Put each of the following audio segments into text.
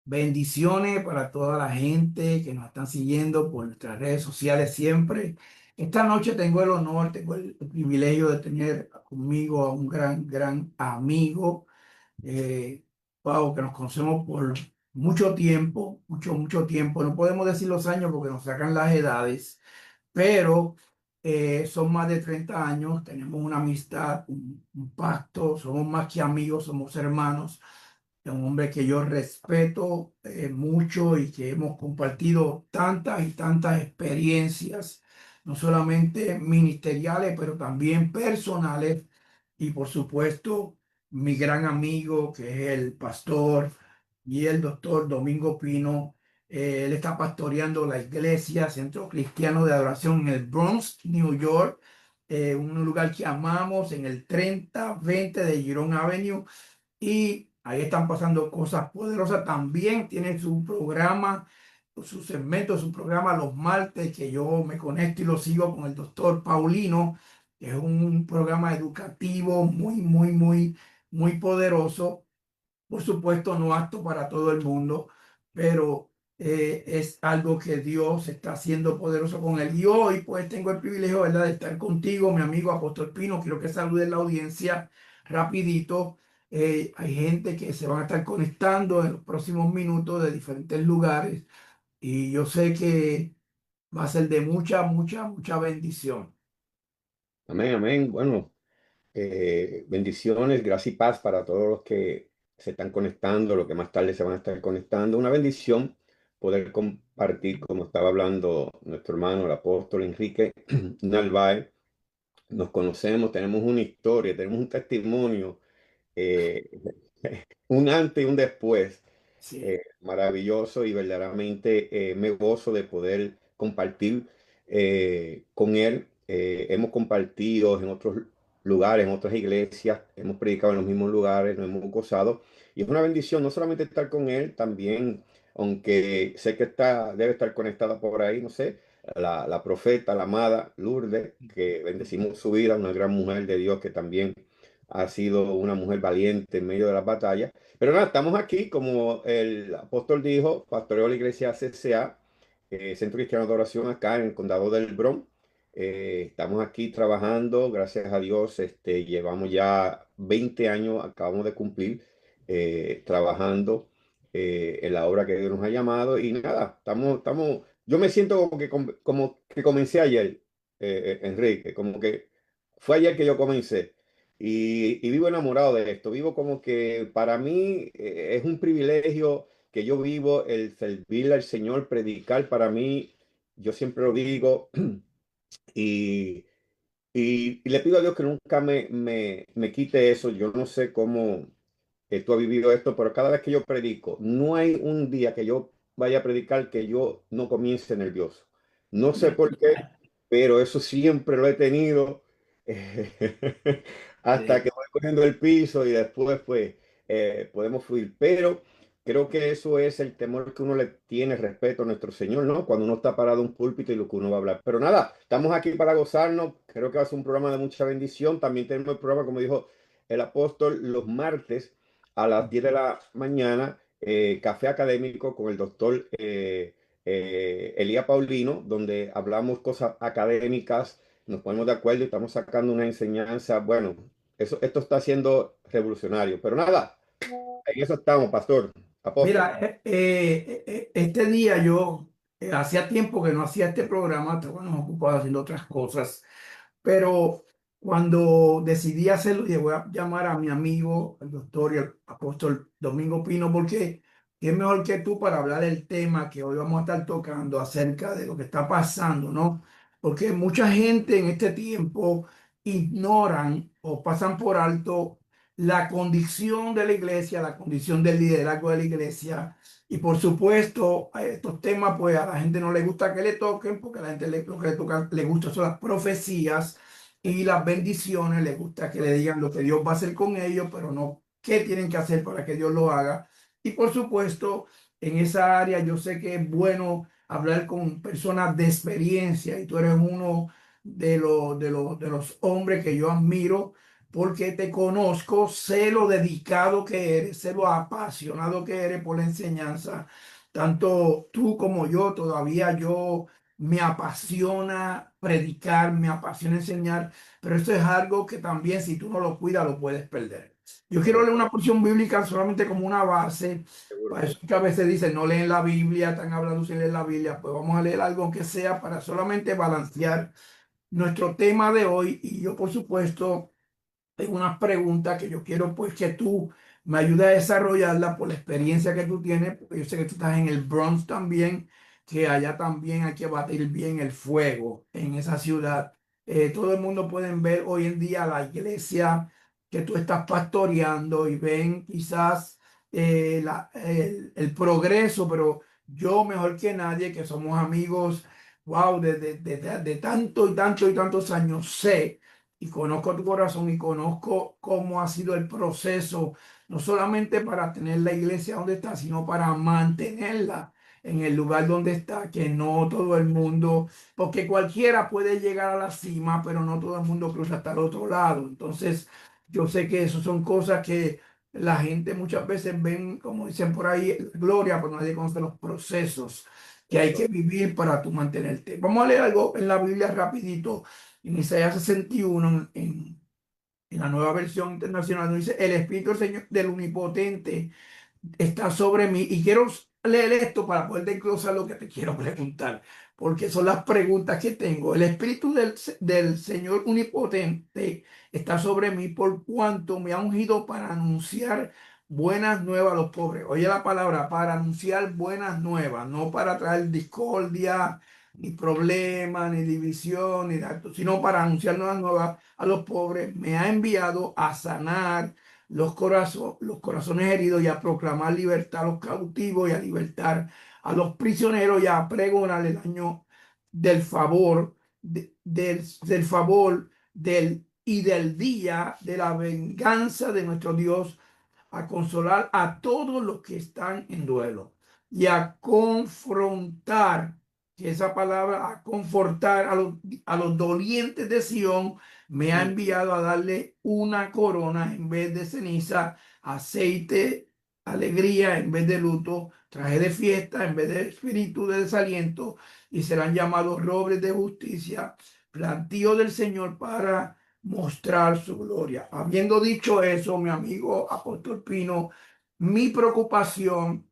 Bendiciones para toda la gente que nos están siguiendo por nuestras redes sociales siempre. Esta noche tengo el honor, tengo el privilegio de tener conmigo a un gran amigo, eh, Pau, que nos conocemos por mucho tiempo, mucho tiempo. No podemos decir los años porque nos sacan las edades, pero son más de 30 años, tenemos una amistad, un pacto, somos más que amigos, somos hermanos. Es un hombre que yo respeto mucho y que hemos compartido tantas y tantas experiencias, no solamente ministeriales, pero también personales. Y por supuesto, mi gran amigo, que es el pastor y el doctor Domingo Pino. Él está pastoreando la iglesia, Centro Cristiano de Adoración en el Bronx, New York, un lugar que amamos en el 3020 de Girón Avenue, y ahí están pasando cosas poderosas. También tiene su programa, su segmento, su programa los martes, que yo me conecto y lo sigo con el doctor Paulino, que es un programa educativo muy poderoso. Por supuesto, no apto para todo el mundo, pero es algo que Dios está haciendo poderoso con él. Y hoy, pues, tengo el privilegio, ¿verdad?, de estar contigo, mi amigo Apóstol Pino. Quiero que saludes la audiencia rapidito. Hay gente que se van a estar conectando en los próximos minutos de diferentes lugares y yo sé que va a ser de mucha bendición. Amén, amén. Bueno, bendiciones, gracia y paz para todos los que se están conectando, los que más tarde se van a estar conectando. Una bendición poder compartir, como estaba hablando nuestro hermano, el apóstol Enrique Narváez. Nos conocemos, tenemos una historia, tenemos un testimonio, eh, un antes y un después, Sí. maravilloso, y verdaderamente me gozo de poder compartir con él. Hemos compartido en otros lugares, en otras iglesias, hemos predicado en los mismos lugares, nos hemos gozado, y es una bendición no solamente estar con él, también, aunque sé que debe estar conectada por ahí, no sé, la profeta, la amada Lourdes, que bendecimos su vida, una gran mujer de Dios que también ha sido una mujer valiente en medio de las batallas. Pero nada, estamos aquí, como el apóstol dijo, pastoreo la iglesia CCA, Centro Cristiano de Adoración, acá en el condado del Bronx. Estamos aquí trabajando, gracias a Dios, llevamos ya 20 años, acabamos de cumplir, trabajando en la obra que Dios nos ha llamado. Y nada, yo me siento como que comencé ayer, Enrique, como que fue ayer que yo comencé. Y vivo enamorado de esto, vivo como que para mí es un privilegio que yo vivo el servirle al Señor, predicar para mí, yo siempre lo digo, y, y le pido a Dios que nunca me quite eso. Yo no sé cómo tú has vivido esto, pero cada vez que yo predico, no hay un día que yo vaya a predicar que yo no comience nervioso. No sé por qué, pero eso siempre lo he tenido hasta Sí. que voy cogiendo el piso y después pues podemos fluir. Pero creo que eso es el temor que uno le tiene, respeto a nuestro Señor, ¿no? Cuando uno está parado en un púlpito y lo que uno va a hablar. Pero nada, estamos aquí para gozarnos. Creo que va a ser un programa de mucha bendición. También tenemos el programa, como dijo el apóstol, los martes a las 10 de la mañana, café académico con el doctor Elías Paulino, donde hablamos cosas académicas, nos ponemos de acuerdo y estamos sacando una enseñanza. Bueno, esto está siendo revolucionario, pero nada, en eso estamos, pastor, apóstol. Mira, este día yo hacía tiempo que no hacía este programa, estaba ocupado haciendo otras cosas, pero cuando decidí hacerlo, dije, voy a llamar a mi amigo, el doctor y el apóstol Domingo Pino, porque es mejor que tú para hablar del tema que hoy vamos a estar tocando acerca de lo que está pasando, ¿no? Porque mucha gente en este tiempo ignoran o pasan por alto la condición de la iglesia, la condición del liderazgo de la iglesia. Y por supuesto, a estos temas, pues a la gente no le gusta que le toquen, porque a la gente lo que le toca, le gusta son las profecías y las bendiciones, le gusta que le digan lo que Dios va a hacer con ellos, pero no qué tienen que hacer para que Dios lo haga. Y por supuesto, en esa área yo sé que es bueno hablar con personas de experiencia y tú eres uno de los hombres que yo admiro, porque te conozco, sé lo dedicado que eres, sé lo apasionado que eres por la enseñanza. Tanto tú como yo, todavía yo me apasiona predicar, me apasiona enseñar, pero esto es algo que también si tú no lo cuidas lo puedes perder. Yo quiero leer Correcto, una porción bíblica solamente como una base. seguro. Para eso que a veces dicen no leen la Biblia, están hablando sin leer la Biblia, pues vamos a leer algo aunque sea para solamente balancear nuestro tema de hoy. Y yo, por supuesto, tengo unas preguntas que yo quiero pues que tú me ayudes a desarrollarla por la experiencia que tú tienes, porque yo sé que tú estás en el Bronx también, que allá también hay que batir bien el fuego en esa ciudad. Todo el mundo puede ver hoy en día la iglesia que tú estás pastoreando y ven quizás el progreso, pero yo mejor que nadie, que somos amigos, wow, de tanto y tanto y tantos años, sé y conozco tu corazón y conozco cómo ha sido el proceso, no solamente para tener la iglesia donde está, sino para mantenerla en el lugar donde está, que no todo el mundo, porque cualquiera puede llegar a la cima, pero no todo el mundo cruza hasta el otro lado. Entonces, yo sé que eso son cosas que la gente muchas veces ven, como dicen por ahí, gloria, pero nadie conoce los procesos que hay que Eso. vivir para tú mantenerte. Vamos a leer algo en la Biblia rapidito en Isaías 61, en la nueva versión internacional, nos dice, el Espíritu del Señor del Omnipotente está sobre mí. Y quiero leer esto para poder desglosar lo que te quiero preguntar, porque son las preguntas que tengo. El Espíritu del Señor Omnipotente está sobre mí por cuanto me ha ungido para anunciar buenas nuevas a los pobres. Oye la palabra, para anunciar buenas nuevas, no para traer discordia, ni problemas, ni división, ni acto, sino para anunciar nuevas nuevas a los pobres. Me ha enviado a sanar los corazones heridos y a proclamar libertad a los cautivos y a libertar a los prisioneros y a pregonar el año del favor, del favor y del día de la venganza de nuestro Dios, a consolar a todos los que están en duelo y a confrontar, que esa palabra, a confortar a los dolientes de Sión, me ha Mm. enviado a darle una corona en vez de ceniza, aceite, alegría en vez de luto, traje de fiesta en vez de espíritu de desaliento, y serán llamados robles de justicia, plantío del Señor para mostrar su gloria. Habiendo dicho eso, mi amigo Apóstol Pino, mi preocupación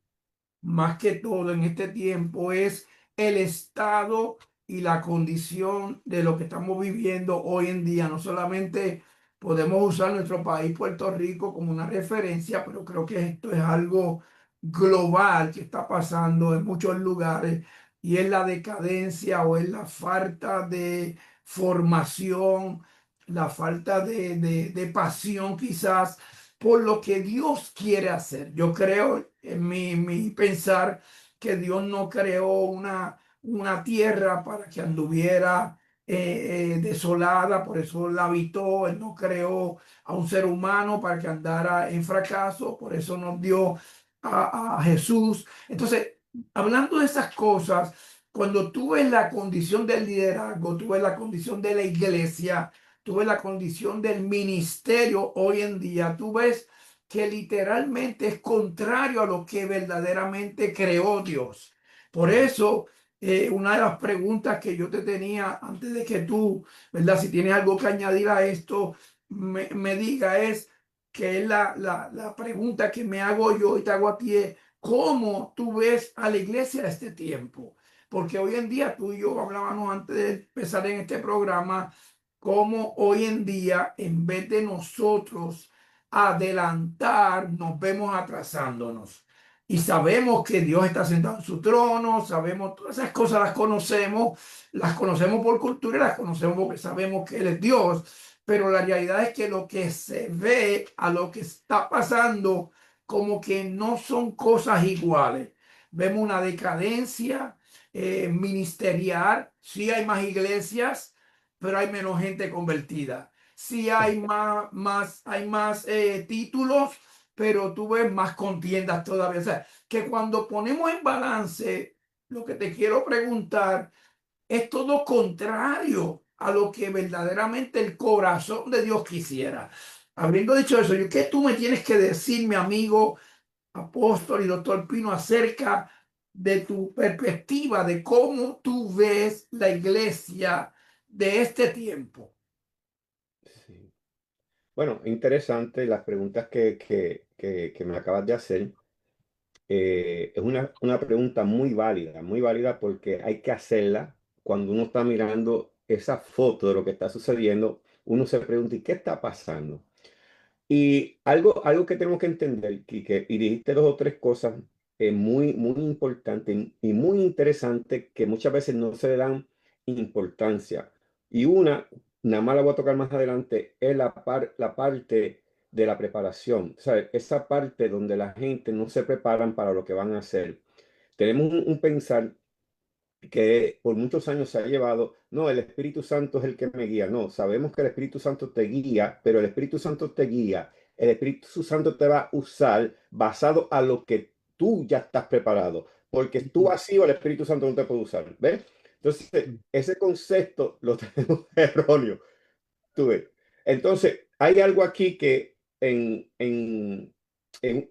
más que todo en este tiempo es el estado y la condición de lo que estamos viviendo hoy en día. No solamente podemos usar nuestro país, Puerto Rico, como una referencia, pero creo que esto es algo global que está pasando en muchos lugares y es la decadencia o es la falta de formación, la falta de pasión quizás por lo que Dios quiere hacer. Yo creo en mi pensar que Dios no creó una tierra para que anduviera desolada, por eso la habitó. Él no creó a un ser humano para que andara en fracaso, por eso nos dio a Jesús. Entonces, hablando de esas cosas, cuando tú ves la condición del liderazgo, tú ves la condición de la iglesia, tú ves la condición del ministerio hoy en día, tú ves que literalmente es contrario a lo que verdaderamente creó Dios. Por eso, una de las preguntas que yo te tenía antes de que tú, ¿verdad? Si tienes algo que añadir a esto, me diga es que es la pregunta que me hago yo y te hago a ti es, ¿cómo tú ves a la iglesia de este tiempo? Porque hoy en día tú y yo hablábamos antes de empezar en este programa, cómo hoy en día, en vez de nosotros adelantar, nos vemos atrasándonos. Y sabemos que Dios está sentado en su trono, sabemos todas esas cosas, las conocemos por cultura y las conocemos porque sabemos que Él es Dios. Pero la realidad es que lo que se ve a lo que está pasando, como que no son cosas iguales. Vemos una decadencia ministerial, sí hay más iglesias, pero hay menos gente convertida. Sí hay más títulos, pero tú ves más contiendas todavía. O sea, que cuando ponemos en balance, lo que te quiero preguntar es todo contrario a lo que verdaderamente el corazón de Dios quisiera. Habiendo dicho eso, ¿qué tú me tienes que decir, mi amigo apóstol y doctor Pino, acerca de tu perspectiva, de cómo tú ves la iglesia de este tiempo? Sí. Bueno, interesante las preguntas que me acabas de hacer. Es una pregunta muy válida porque hay que hacerla cuando uno está mirando esa foto de lo que está sucediendo. Uno se pregunta, ¿y qué está pasando? Y algo que tenemos que entender, Quique, y dijiste dos o tres cosas muy importantes y muy interesantes que muchas veces no se le dan importancia. Y una, nada más la voy a tocar más adelante, es la parte de la preparación. ¿Sabes? Esa parte donde la gente no se preparan para lo que van a hacer. Tenemos un pensar que por muchos años se ha llevado, no, el Espíritu Santo es el que me guía. No, sabemos que el Espíritu Santo te guía, pero el Espíritu Santo te guía. El Espíritu Santo te va a usar basado a lo que tú ya estás preparado, porque tú vacío el Espíritu Santo no te puede usar. ¿Ves? Entonces, ese concepto lo tenemos erróneo. ¿Tú ves? Entonces, hay algo aquí que en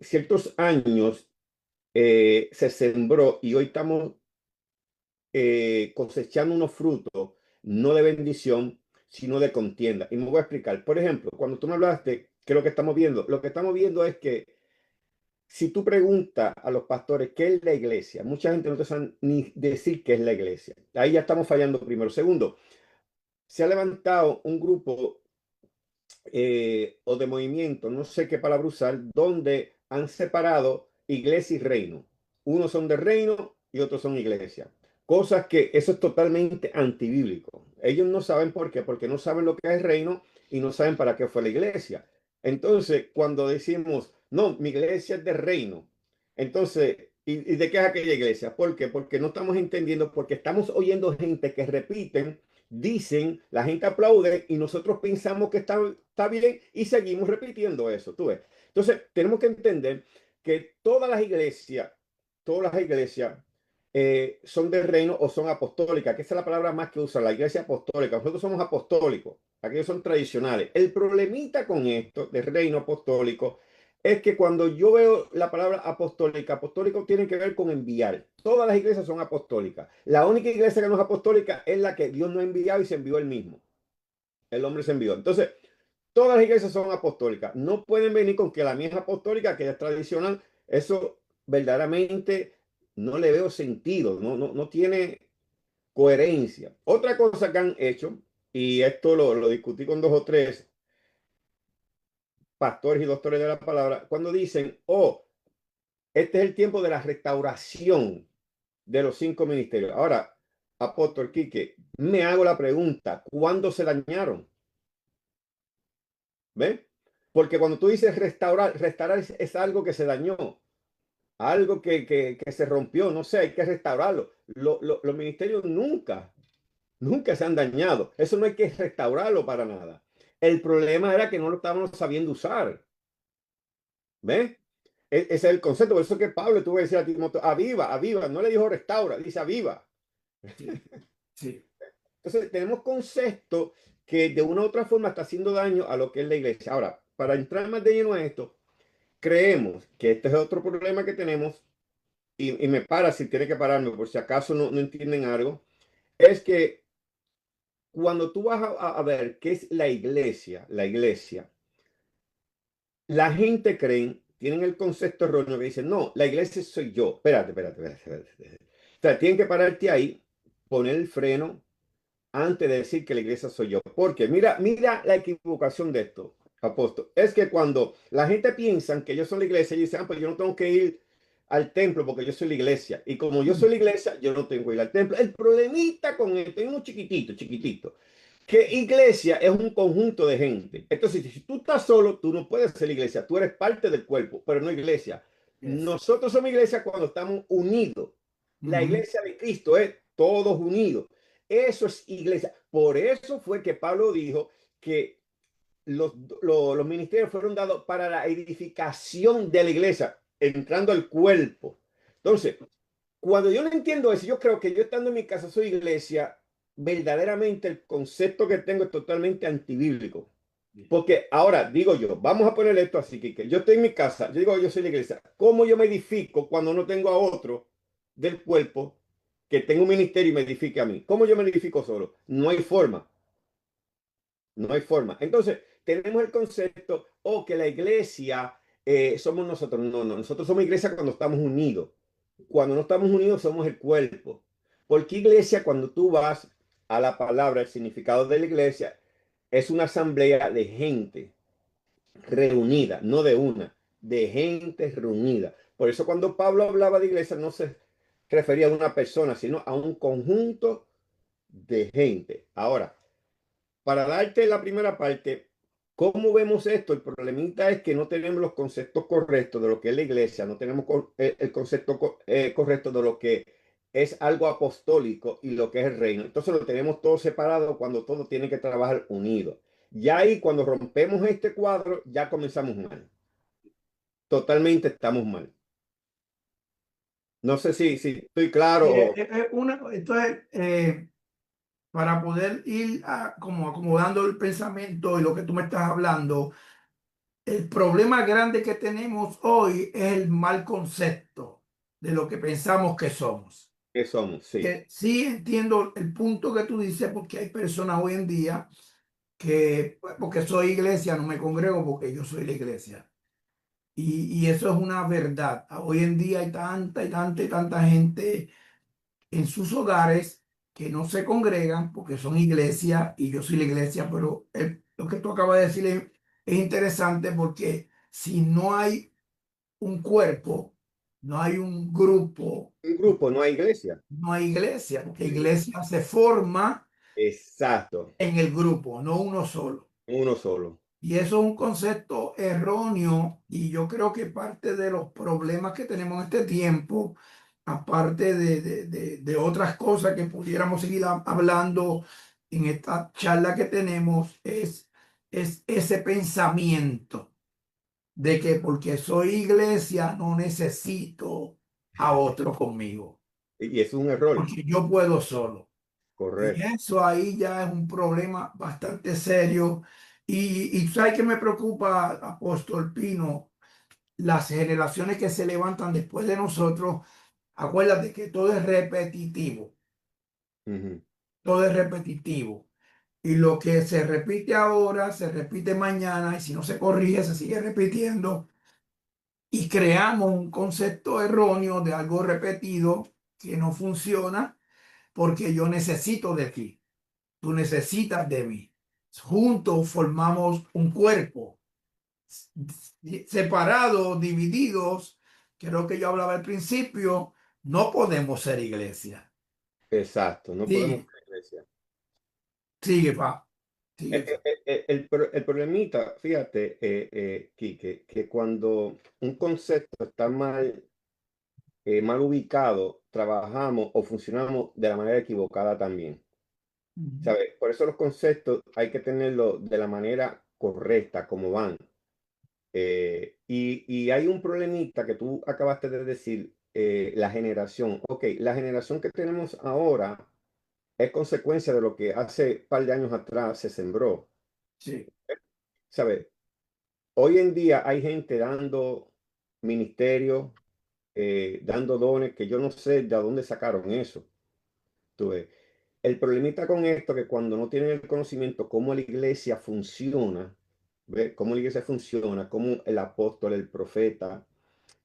ciertos años se sembró y hoy estamos cosechando unos frutos, no de bendición, sino de contienda. Y me voy a explicar. Por ejemplo, cuando tú me hablaste, ¿qué es lo que estamos viendo? Lo que estamos viendo es que si tú preguntas a los pastores qué es la iglesia, mucha gente no te sabe ni decir qué es la iglesia. Ahí ya estamos fallando primero. Segundo, se ha levantado un grupo o de movimiento, no sé qué palabra usar, donde han separado iglesia y reino. Unos son de reino y otros son iglesia. Cosas que eso es totalmente antibíblico. Ellos no saben por qué, porque no saben lo que es reino y no saben para qué fue la iglesia. Entonces, cuando decimos, no, mi iglesia es de reino, entonces, ¿y de qué es aquella iglesia? ¿Por qué? Porque no estamos entendiendo, porque estamos oyendo gente que repiten, dicen, la gente aplaude y nosotros pensamos que está bien y seguimos repitiendo eso, tú ves. Entonces, tenemos que entender que todas las iglesias son del reino o son apostólicas, que esa es la palabra más que usa, la iglesia apostólica. Nosotros somos apostólicos, aquellos son tradicionales. El problemita con esto de reino apostólico es que cuando yo veo la palabra apostólica, apostólico tiene que ver con enviar. Todas las iglesias son apostólicas. La única iglesia que no es apostólica es la que Dios no ha enviado y se envió él mismo. El hombre se envió. Entonces, todas las iglesias son apostólicas. No pueden venir con que la mía es apostólica, que es tradicional. Eso verdaderamente no le veo sentido, no tiene coherencia. Otra cosa que han hecho, y esto lo discutí con dos o tres pastores y doctores de la palabra, cuando dicen, oh, este es el tiempo de la restauración de los cinco ministerios. Ahora, apóstol Quique, me hago la pregunta, ¿cuándo se dañaron? ¿Ve? Porque cuando tú dices restaurar, restaurar es algo que se dañó, algo que se rompió, no sé, hay que restaurarlo. Los ministerios nunca se han dañado. Eso no hay que restaurarlo para nada. El problema era que no lo estábamos sabiendo usar. ¿Ves? Ese es el concepto. Por eso que Pablo tuvo que decir a Timoteo, aviva, aviva. No le dijo restaura, dice aviva. Sí, sí. Entonces, tenemos conceptos que de una u otra forma está haciendo daño a lo que es la iglesia. Ahora, para entrar más de lleno a esto, creemos que este es otro problema que tenemos, y me para si tiene que pararme por si acaso no entienden algo, es que cuando tú vas a ver qué es la iglesia, la gente cree, tienen el concepto erróneo que dicen, no, la iglesia soy yo. Espérate. O sea, tienen que pararte ahí, poner el freno antes de decir que la iglesia soy yo. Porque mira la equivocación de esto, apóstol. Es que cuando la gente piensa que yo soy la iglesia, ellos dicen, ah, pues yo no tengo que ir al templo porque yo soy la iglesia. Y como yo soy la iglesia, yo no tengo que ir al templo. El problemita con esto es uno chiquitito, que iglesia es un conjunto de gente. Entonces, si tú estás solo, tú no puedes ser iglesia. Tú eres parte del cuerpo, pero no iglesia. Yes. Nosotros somos iglesia cuando estamos unidos. La Ujú. iglesia de Cristo es todos unidos. Eso es iglesia. Por eso fue que Pablo dijo que los, los ministerios fueron dados para la edificación de la iglesia, entrando al cuerpo. Entonces, cuando yo no entiendo eso, yo creo que yo estando en mi casa soy iglesia verdaderamente el concepto que tengo es totalmente antibíblico. Porque ahora digo yo, vamos a poner esto así, que yo estoy en mi casa, yo digo, yo soy la iglesia. ¿Cómo yo me edifico cuando no tengo a otro del cuerpo que tenga un ministerio y me edifique a mí? ¿Cómo yo me edifico solo? No hay forma, no hay forma. Entonces, tenemos el concepto, que la iglesia somos nosotros. No, no, nosotros somos iglesia cuando estamos unidos. Cuando no estamos unidos somos el cuerpo. Porque iglesia, cuando tú vas a la palabra, el significado de la iglesia, es una asamblea de gente reunida, no de una, de gente reunida. Por eso cuando Pablo hablaba de iglesia no se refería a una persona, sino a un conjunto de gente. Ahora, para darte la primera parte, ¿cómo vemos esto? El problemita es que no tenemos los conceptos correctos de lo que es la iglesia, no tenemos el concepto correcto de lo que es algo apostólico y lo que es el reino. Entonces lo tenemos todo separado cuando todo tiene que trabajar unido. Ya ahí, cuando rompemos este cuadro, ya comenzamos mal. Totalmente estamos mal. No sé si estoy claro o Entonces, para poder ir como acomodando el pensamiento y lo que tú me estás hablando, el problema grande que tenemos hoy es el mal concepto de lo que pensamos que somos. qué somos, sí. Que sí entiendo el punto que tú dices, porque hay personas hoy en día que, pues, porque soy iglesia, no me congrego porque yo soy la iglesia. Y eso es una verdad. Hoy en día hay tanta y tanta y tanta gente en sus hogares que no se congregan porque son iglesia y yo soy la iglesia, pero lo que tú acabas de decir es interesante porque si no hay un cuerpo, no hay un grupo, Un grupo, no hay iglesia. no hay iglesia, porque Sí. iglesia se forma Exacto, en el grupo, no uno solo. uno solo. Y eso es un concepto erróneo y yo creo que parte de los problemas que tenemos en este tiempo, aparte de otras cosas que pudiéramos seguir hablando en esta charla que tenemos, es ese pensamiento de que porque soy iglesia no necesito a otro conmigo, Y eso es un error, porque yo puedo solo. Y correcto. eso ahí ya es un problema bastante serio. Y ¿sabes qué me preocupa, Apóstol Pino? Las generaciones que se levantan después de nosotros, acuérdate que todo es repetitivo, Ujú. todo es repetitivo. Y lo que se repite ahora, se repite mañana, y si no se corrige, se sigue repitiendo. Y creamos un concepto erróneo de algo repetido que no funciona porque yo necesito de ti. Tú necesitas de mí. Juntos formamos un cuerpo, separados, divididos, que es lo que yo hablaba al principio, no podemos ser iglesia. Exacto, no podemos Sigue, ser iglesia. sigue, pa, sigue. El problemita, fíjate, Quique, que cuando un concepto está mal ubicado, trabajamos o funcionamos de la manera equivocada también. Ujú. ¿Sabes? Por eso los conceptos hay que tenerlos de la manera correcta, como van. Y hay un problemita que tú acabaste de decir, la generación. Ok, la generación que tenemos ahora es consecuencia de lo que hace un par de años atrás se sembró. Sí. ¿Sabes? Hoy en día hay gente dando ministerios, dando dones, que yo no sé de dónde sacaron eso. Tú ves. El problemita con esto que cuando no tienen el conocimiento cómo la iglesia funciona, ¿ves? Cómo la iglesia funciona, cómo el apóstol, el profeta,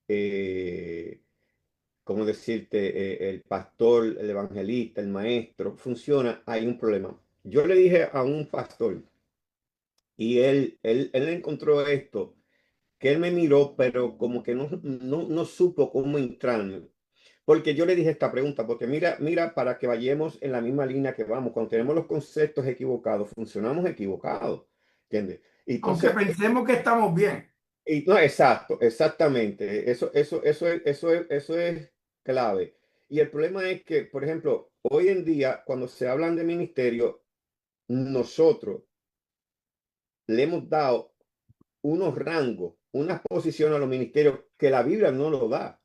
eh, cómo decirte, el pastor, el evangelista, el maestro, funciona, hay un problema. Yo le dije a un pastor y él encontró esto, que él me miró, pero como que no supo cómo entrarme. Porque yo le dije esta pregunta, porque mira, para que vayamos en la misma línea que vamos, cuando tenemos los conceptos equivocados, funcionamos equivocados, ¿entiendes? Aunque Entonces, pensemos que estamos bien. no, exacto, exactamente, eso es clave. Y el problema es que, por ejemplo, hoy en día, cuando se hablan de ministerio, nosotros le hemos dado unos rangos, unas posiciones a los ministerios que la Biblia no lo da.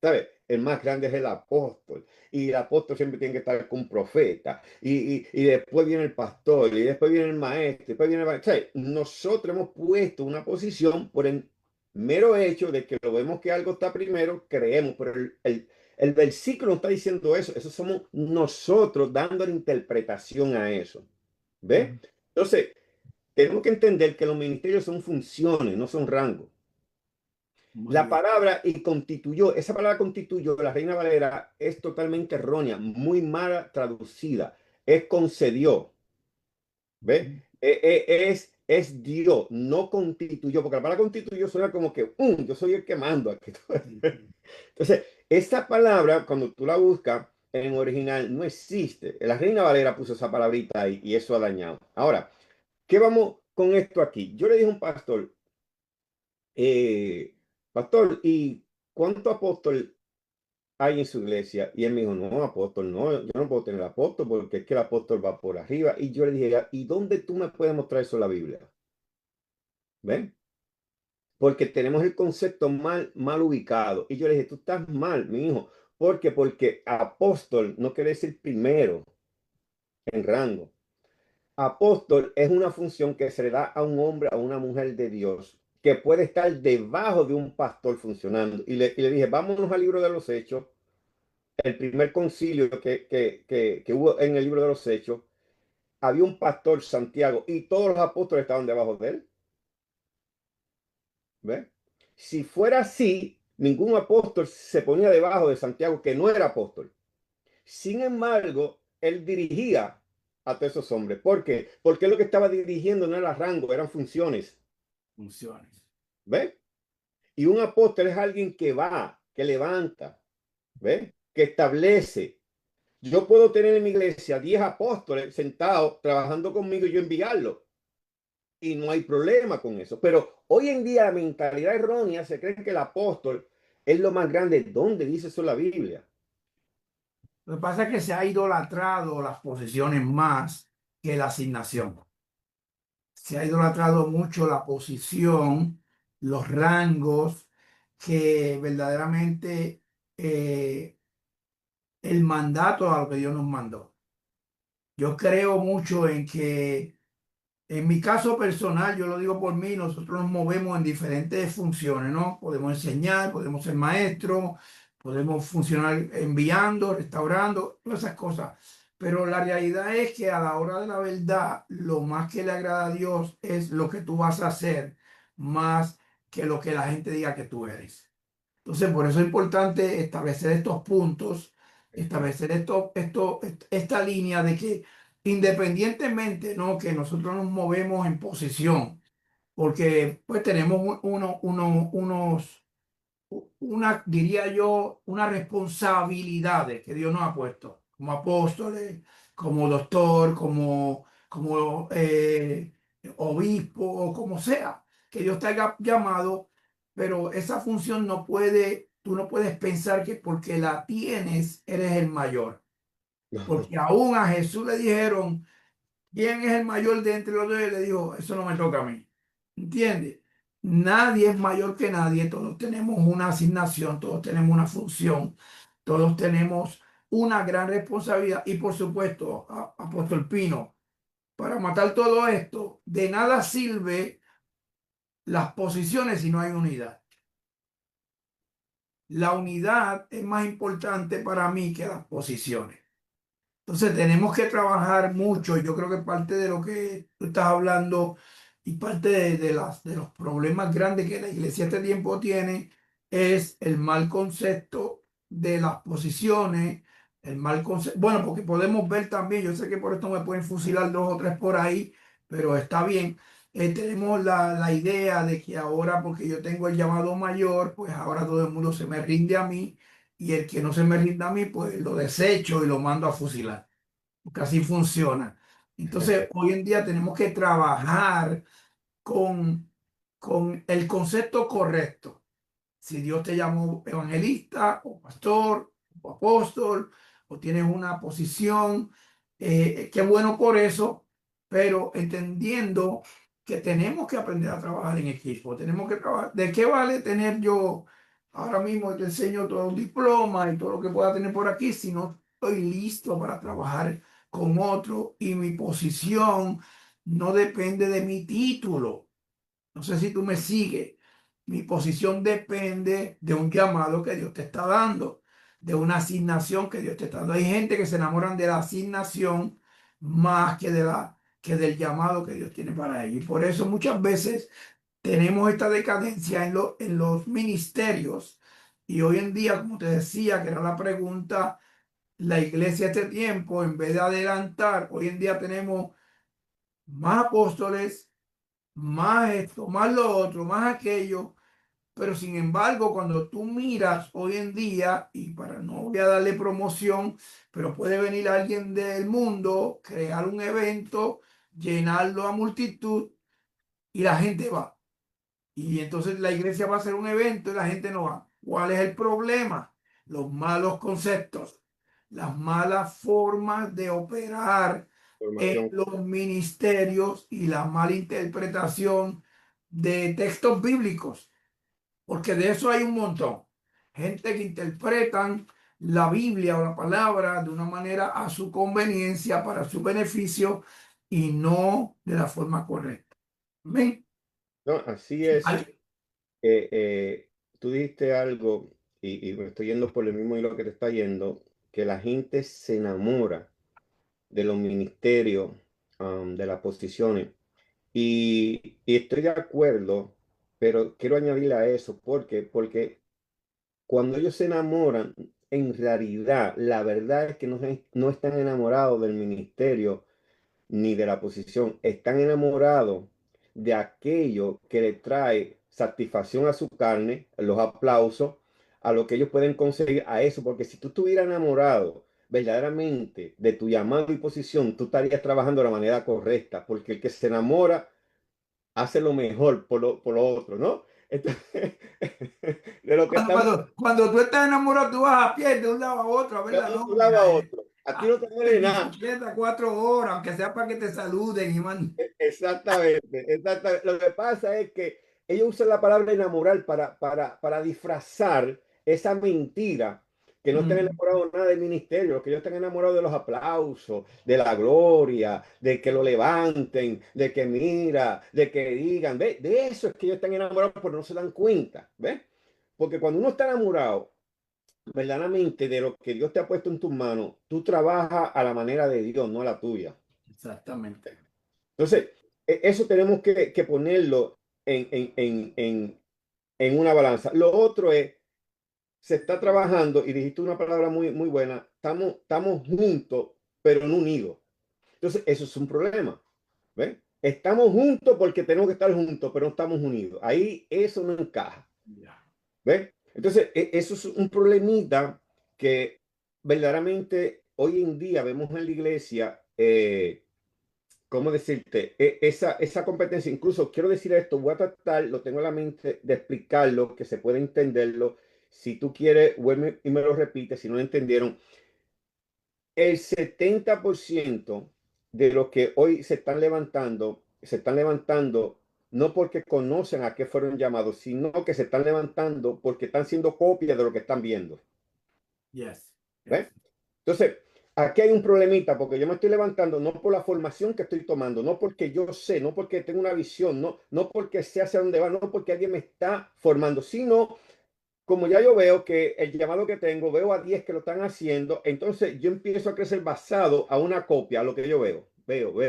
¿Sabes? el más grande es el apóstol. Y el apóstol siempre tiene que estar con un profeta. Y después viene el pastor, y después viene el maestro, después viene el... O sea, nosotros hemos puesto una posición por el mero hecho de que lo vemos que algo está primero, creemos, pero el versículo no está diciendo eso. Eso somos nosotros dando la interpretación a eso. ¿Ves? Ujú. Entonces, tenemos que entender que los ministerios son funciones, no son rangos. Muy La bien. palabra y constituyó, esa palabra constituyó, la Reina Valera, es totalmente errónea, muy mala traducida. Es concedió, ¿ves? Ujú. Es dio, no constituyó, porque la palabra constituyó suena como que, yo soy el que mando aquí". Sí, sí. Entonces, esta palabra, cuando tú la buscas en original, no existe. La Reina Valera puso esa palabrita ahí y eso ha dañado. Ahora, ¿qué vamos con esto aquí? Yo le dije a un pastor, pastor, ¿y cuánto apóstol hay en su iglesia? Y él me dijo, no, apóstol, no, yo no puedo tener apóstol porque es que el apóstol va por arriba. Y yo le dije, ¿y dónde tú me puedes mostrar eso en la Biblia? ¿Ven? Porque tenemos el concepto mal ubicado. Y yo le dije, tú estás mal, mi hijo. ¿Por qué? Porque apóstol no quiere decir primero en rango. Apóstol es una función que se le da a un hombre, a una mujer de Dios, que puede estar debajo de un pastor funcionando. Y le dije, vámonos al libro de los Hechos, el primer concilio que hubo en el libro de los Hechos, había un pastor Santiago y todos los apóstoles estaban debajo de él. ¿Ve? Si fuera así, ningún apóstol se ponía debajo de Santiago, que no era apóstol. Sin embargo, él dirigía a todos esos hombres. ¿Por qué? Porque lo que estaba dirigiendo no era rango, eran funciones. Funciones. ¿Ve? Y un apóstol es alguien que va, que levanta, ¿ve? Que establece. Yo puedo tener en mi iglesia 10 apóstoles sentados trabajando conmigo y yo enviarlos. Y no hay problema con eso. Pero hoy en día la mentalidad errónea se cree que el apóstol es lo más grande. ¿Dónde dice eso la Biblia? Lo que pasa es que se ha idolatrado las posiciones más que la asignación. Se ha idolatrado mucho la posición, los rangos, que verdaderamente eh, el mandato a lo que Dios nos mandó. Yo creo mucho en que, en mi caso personal, yo lo digo por mí, nosotros nos movemos en diferentes funciones, ¿no? Podemos enseñar, podemos ser maestros, podemos funcionar enviando, restaurando, todas esas cosas. Pero la realidad es que a la hora de la verdad, lo más que le agrada a Dios es lo que tú vas a hacer, más que lo que la gente diga que tú eres. Entonces, por eso es importante establecer estos puntos, establecer esta línea de que independientemente, ¿no? Que nosotros nos movemos en posición, porque pues tenemos diría yo, unas responsabilidades que Dios nos ha puesto, como apóstoles, como doctor, como obispo, o como sea, que Dios te haya llamado, pero esa función no puede, tú no puedes pensar que porque la tienes, eres el mayor, porque aún a Jesús le dijeron, ¿quién es el mayor de entre los dos? Y le dijo, eso no me toca a mí. ¿Entiendes? Nadie es mayor que nadie, todos tenemos una asignación, todos tenemos una función, todos tenemos una gran responsabilidad. Y por supuesto, Apóstol Pino, para matar todo esto, de nada sirve las posiciones si no hay unidad. La unidad es más importante para mí que las posiciones. Entonces tenemos que trabajar mucho. Yo creo que parte de lo que tú estás hablando y parte de los problemas grandes que la iglesia este tiempo tiene es el mal concepto de las posiciones, el mal concepto. Bueno, porque podemos ver también, yo sé que por esto me pueden fusilar dos o tres por ahí, pero está bien. Tenemos la idea de que ahora, porque yo tengo el llamado mayor, pues ahora todo el mundo se me rinde a mí y el que no se me rinda a mí, pues lo desecho y lo mando a fusilar, porque así funciona. Entonces, hoy en día tenemos que trabajar con, con el concepto correcto. Si Dios te llamó evangelista o pastor o apóstol o tienes una posición, qué bueno por eso, pero entendiendo que tenemos que aprender a trabajar en equipo, tenemos que trabajar. ¿De qué vale tener yo ahora mismo te enseño todo un diploma y todo lo que pueda tener por aquí, si no estoy listo para trabajar con otro y mi posición no depende de mi título. No sé si tú me sigues. Mi posición depende de un llamado que Dios te está dando, de una asignación que Dios te está dando. Hay gente que se enamoran de la asignación más que que del llamado que Dios tiene para ellos. Y por eso muchas veces tenemos esta decadencia en los ministerios. Y hoy en día, como te decía, que era la pregunta, la iglesia de este tiempo, en vez de adelantar, hoy en día tenemos más apóstoles, más esto, más lo otro, más aquello. Pero sin embargo, cuando tú miras hoy en día, y para no voy a darle promoción, pero puede venir alguien del mundo, crear un evento, llenarlo a multitud y la gente va. Y entonces la iglesia va a hacer un evento y la gente no va. ¿Cuál es el problema? Los malos conceptos, las malas formas de operar en Formación. los ministerios y la mala interpretación de textos bíblicos, porque de eso hay un montón. Gente que interpretan la Biblia o la palabra de una manera a su conveniencia, para su beneficio y no de la forma correcta. Amén. No, así es. Ay, Tú dijiste algo y me estoy yendo por el mismo hilo que te está yendo, que la gente se enamora de los ministerios, de las posiciones. Y estoy de acuerdo, pero quiero añadirle a eso, porque cuando ellos se enamoran, en realidad, la verdad es que no están enamorados del ministerio ni de la posición, están enamorados de aquello que le trae satisfacción a su carne, los aplausos, a lo que ellos pueden conseguir a eso, porque si tú estuvieras enamorado verdaderamente de tu llamado y posición, tú estarías trabajando de la manera correcta, porque el que se enamora hace lo mejor por lo otro, ¿no? Entonces, de lo que estamos cuando tú estás enamorado, tú vas a pie de un lado a otro a ver de la un lado a novia, otro. Aquí no te muere en nada. bicicleta 4 horas, aunque sea para que te saluden y man. Exactamente, exactamente. Lo que pasa es que ellos usan la palabra enamorar para disfrazar esa mentira, que no están Mm, enamorados nada del ministerio, que ellos están enamorados de los aplausos, de la gloria, de que lo levanten, de que mira, de que digan, ¿ve? De eso es que ellos están enamorados, pero no se dan cuenta, ¿ves? Porque cuando uno está enamorado, verdaderamente de lo que Dios te ha puesto en tus manos, tú trabajas a la manera de Dios, no a la tuya. exactamente. Entonces, eso tenemos que ponerlo en una balanza. Lo otro es, se está trabajando, y dijiste una palabra muy buena, estamos juntos, pero no unidos. Entonces, eso es un problema. ¿Ves? Estamos juntos porque tenemos que estar juntos, pero no estamos unidos. Ahí eso no encaja. Ya. ¿Ves? Entonces, eso es un problemita que verdaderamente hoy en día vemos en la iglesia. ¿Cómo decirte? Esa competencia, incluso quiero decir esto, voy a tratar, lo tengo en la mente, de explicarlo, que se pueda entenderlo. Si tú quieres, vuelve y me lo repites, si no lo entendieron. El 70% de los que hoy se están levantando no porque conocen a qué fueron llamados, sino que se están levantando porque están siendo copias de lo que están viendo. Yes, ¿Ves? yes. Entonces, aquí hay un problemita porque yo me estoy levantando no por la formación que estoy tomando, no porque yo sé, no porque tengo una visión, no porque sé hacia dónde va, no porque alguien me está formando, sino como ya yo veo que el llamado que tengo, veo a 10 que lo están haciendo, entonces yo empiezo a crecer basado a una copia, a lo que yo veo,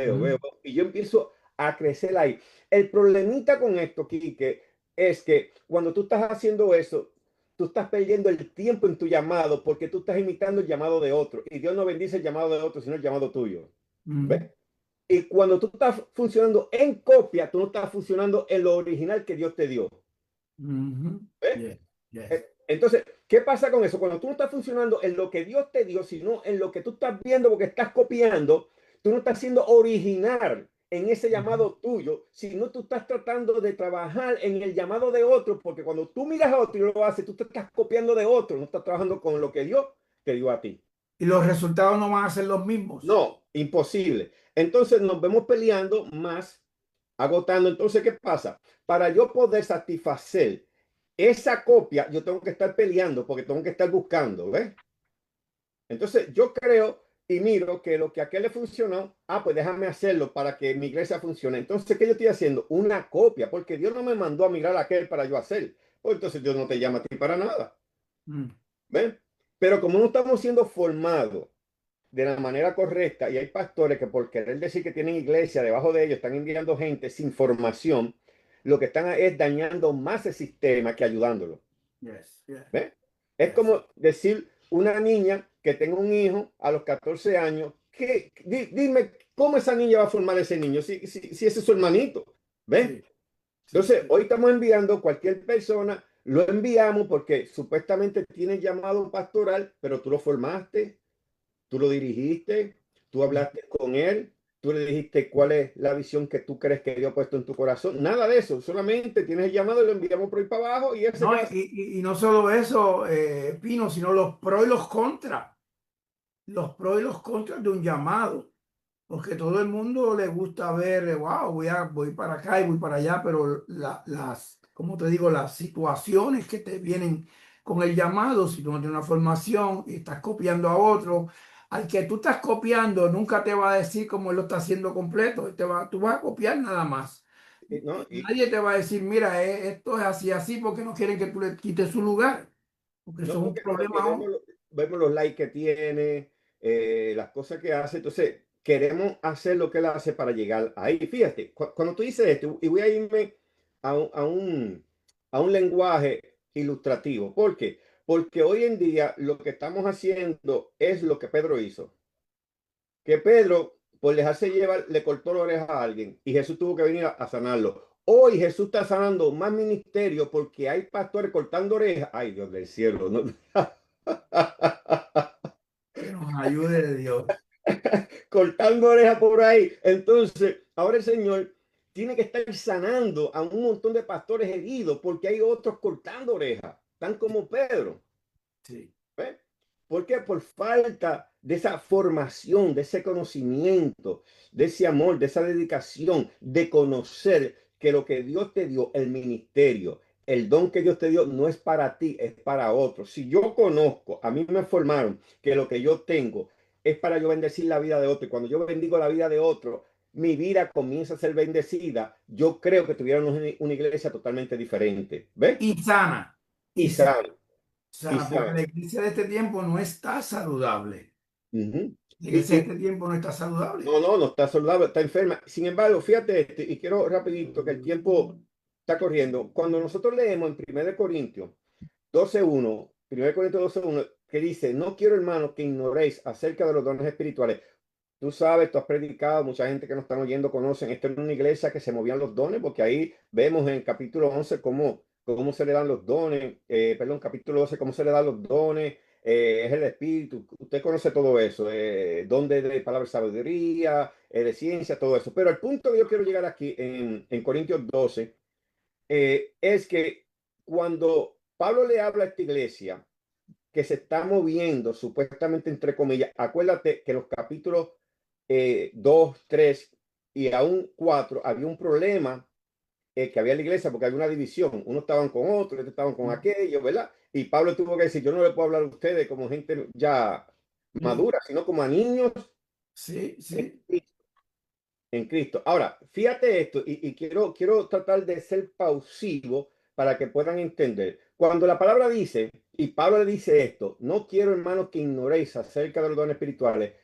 Mm, y yo empiezo a crecer ahí. El problemita con esto, Quique, es que cuando tú estás haciendo eso, tú estás perdiendo el tiempo en tu llamado porque tú estás imitando el llamado de otro, y Dios no bendice el llamado de otro, sino el llamado tuyo. ¿Ves? mm, Y cuando tú estás funcionando en copia, tú no estás funcionando en lo original que Dios te dio. mhm. ¿Ves? Yes, yes. Entonces, ¿qué pasa con eso? Cuando tú no estás funcionando en lo que Dios te dio, sino en lo que tú estás viendo porque estás copiando, tú no estás siendo original en ese Ujú, llamado tuyo, sino tú estás tratando de trabajar en el llamado de otro, porque cuando tú miras a otro y lo haces, tú te estás copiando de otro, no estás trabajando con lo que Dios te dio a ti. y los resultados no van a ser los mismos. No, imposible. Entonces nos vemos peleando más, agotando. Entonces, ¿qué pasa? Para yo poder satisfacer esa copia yo tengo que estar peleando porque tengo que estar buscando, ¿ves? Entonces yo creo y miro que lo que a aquel le funcionó, pues déjame hacerlo para que mi iglesia funcione. Entonces, ¿qué yo estoy haciendo? Una copia, porque Dios no me mandó a mirar a aquel para yo hacer. Pues entonces Dios no te llama a ti para nada. Mm. ¿Ven? Pero como no estamos siendo formados de la manera correcta y hay pastores que por querer decir que tienen iglesia debajo de ellos están enviando gente sin formación, lo que están es dañando más el sistema que ayudándolo. Yes, yes, ¿Ves? Es yes. como decir una niña que tenga un hijo a los 14 años, dime cómo esa niña va a formar ese niño si ese es su hermanito. ¿Ves? Sí, sí, Entonces, sí. hoy estamos enviando cualquier persona, lo enviamos porque supuestamente tiene llamado pastoral, pero tú lo formaste, tú lo dirigiste, tú Mm. hablaste con él, tú le dijiste cuál es la visión que tú crees que Dios ha puesto en tu corazón. Nada de eso, solamente tienes el llamado y lo enviamos por ahí para abajo y él se No, queda. y no solo eso, Pino, sino los pros y los contras. Los pros y los contras de un llamado. Porque todo el mundo le gusta ver, wow, voy para acá y voy para allá, pero ¿cómo te digo? Las situaciones que te vienen con el llamado, si tú no tienes una formación y estás copiando a otro, al que tú estás copiando nunca te va a decir cómo él lo está haciendo completo, tú vas a copiar nada más. ¿No? Nadie te va a decir, mira, esto es así, así, porque no quieren que tú le quites su lugar, porque eso No, es un porque problema. vemos los likes que tiene, las cosas que hace. Entonces, queremos hacer lo que él hace para llegar ahí. Fíjate, cuando tú dices esto, y voy a irme a un lenguaje ilustrativo. ¿Por qué? Porque hoy en día lo que estamos haciendo es lo que Pedro hizo. Que Pedro, por dejarse llevar, le cortó la oreja a alguien y Jesús tuvo que venir a sanarlo. Hoy Jesús está sanando más ministerio porque hay pastores cortando orejas. Ay, Dios del cielo, ¿no? Que nos ayude de Dios. Cortando orejas por ahí. Entonces, ahora el Señor tiene que estar sanando a un montón de pastores heridos porque hay otros cortando orejas, tan como Pedro. Sí. ¿Ve? ¿Por qué? Por falta de esa formación, de ese conocimiento, de ese amor, de esa dedicación, de conocer que lo que Dios te dio, el ministerio, el don que Dios te dio, no es para ti, es para otros. Si yo conozco, a mí me formaron que lo que yo tengo es para yo bendecir la vida de otro, y cuando yo bendigo la vida de otro, mi vida comienza a ser bendecida, yo creo que tuviéramos una iglesia totalmente diferente. ¿Ves? Y sana, Y y sana. sana, y Sana, porque sana. la iglesia de este tiempo no está saludable. Ujú. La iglesia de Y, este tiempo no está saludable. no está saludable, está enferma. Sin embargo, fíjate y quiero rapidito que el tiempo está corriendo. Cuando nosotros leemos en 1 Corintios 12:1, 1 Corintios 12:1, que dice, no quiero, hermanos, que ignoréis acerca de los dones espirituales. Tú sabes, tú has predicado, mucha gente que nos están oyendo conocen, esto es una iglesia que se movían los dones, porque ahí vemos en el capítulo 11 cómo se le dan los dones, perdón, capítulo 12, cómo se le dan los dones, es el espíritu, usted conoce todo eso, don de palabra de sabiduría, de ciencia, todo eso. Pero el punto que yo quiero llegar aquí en Corintios 12 es que cuando Pablo le habla a esta iglesia que se está moviendo supuestamente entre comillas, acuérdate que los capítulos 2, 3 y aún 4 había un problema que había en la iglesia porque había una división, unos estaban con otros, otros estaban con aquellos, ¿verdad? Y Pablo tuvo que decir, yo no le puedo hablar a ustedes como gente ya Mm. madura, sino como a niños Sí, en sí. Cristo. En Cristo. Ahora, fíjate esto, y quiero tratar de ser pausivo para que puedan entender. Cuando la palabra dice, y Pablo le dice esto, no quiero, hermanos, que ignoréis acerca de los dones espirituales.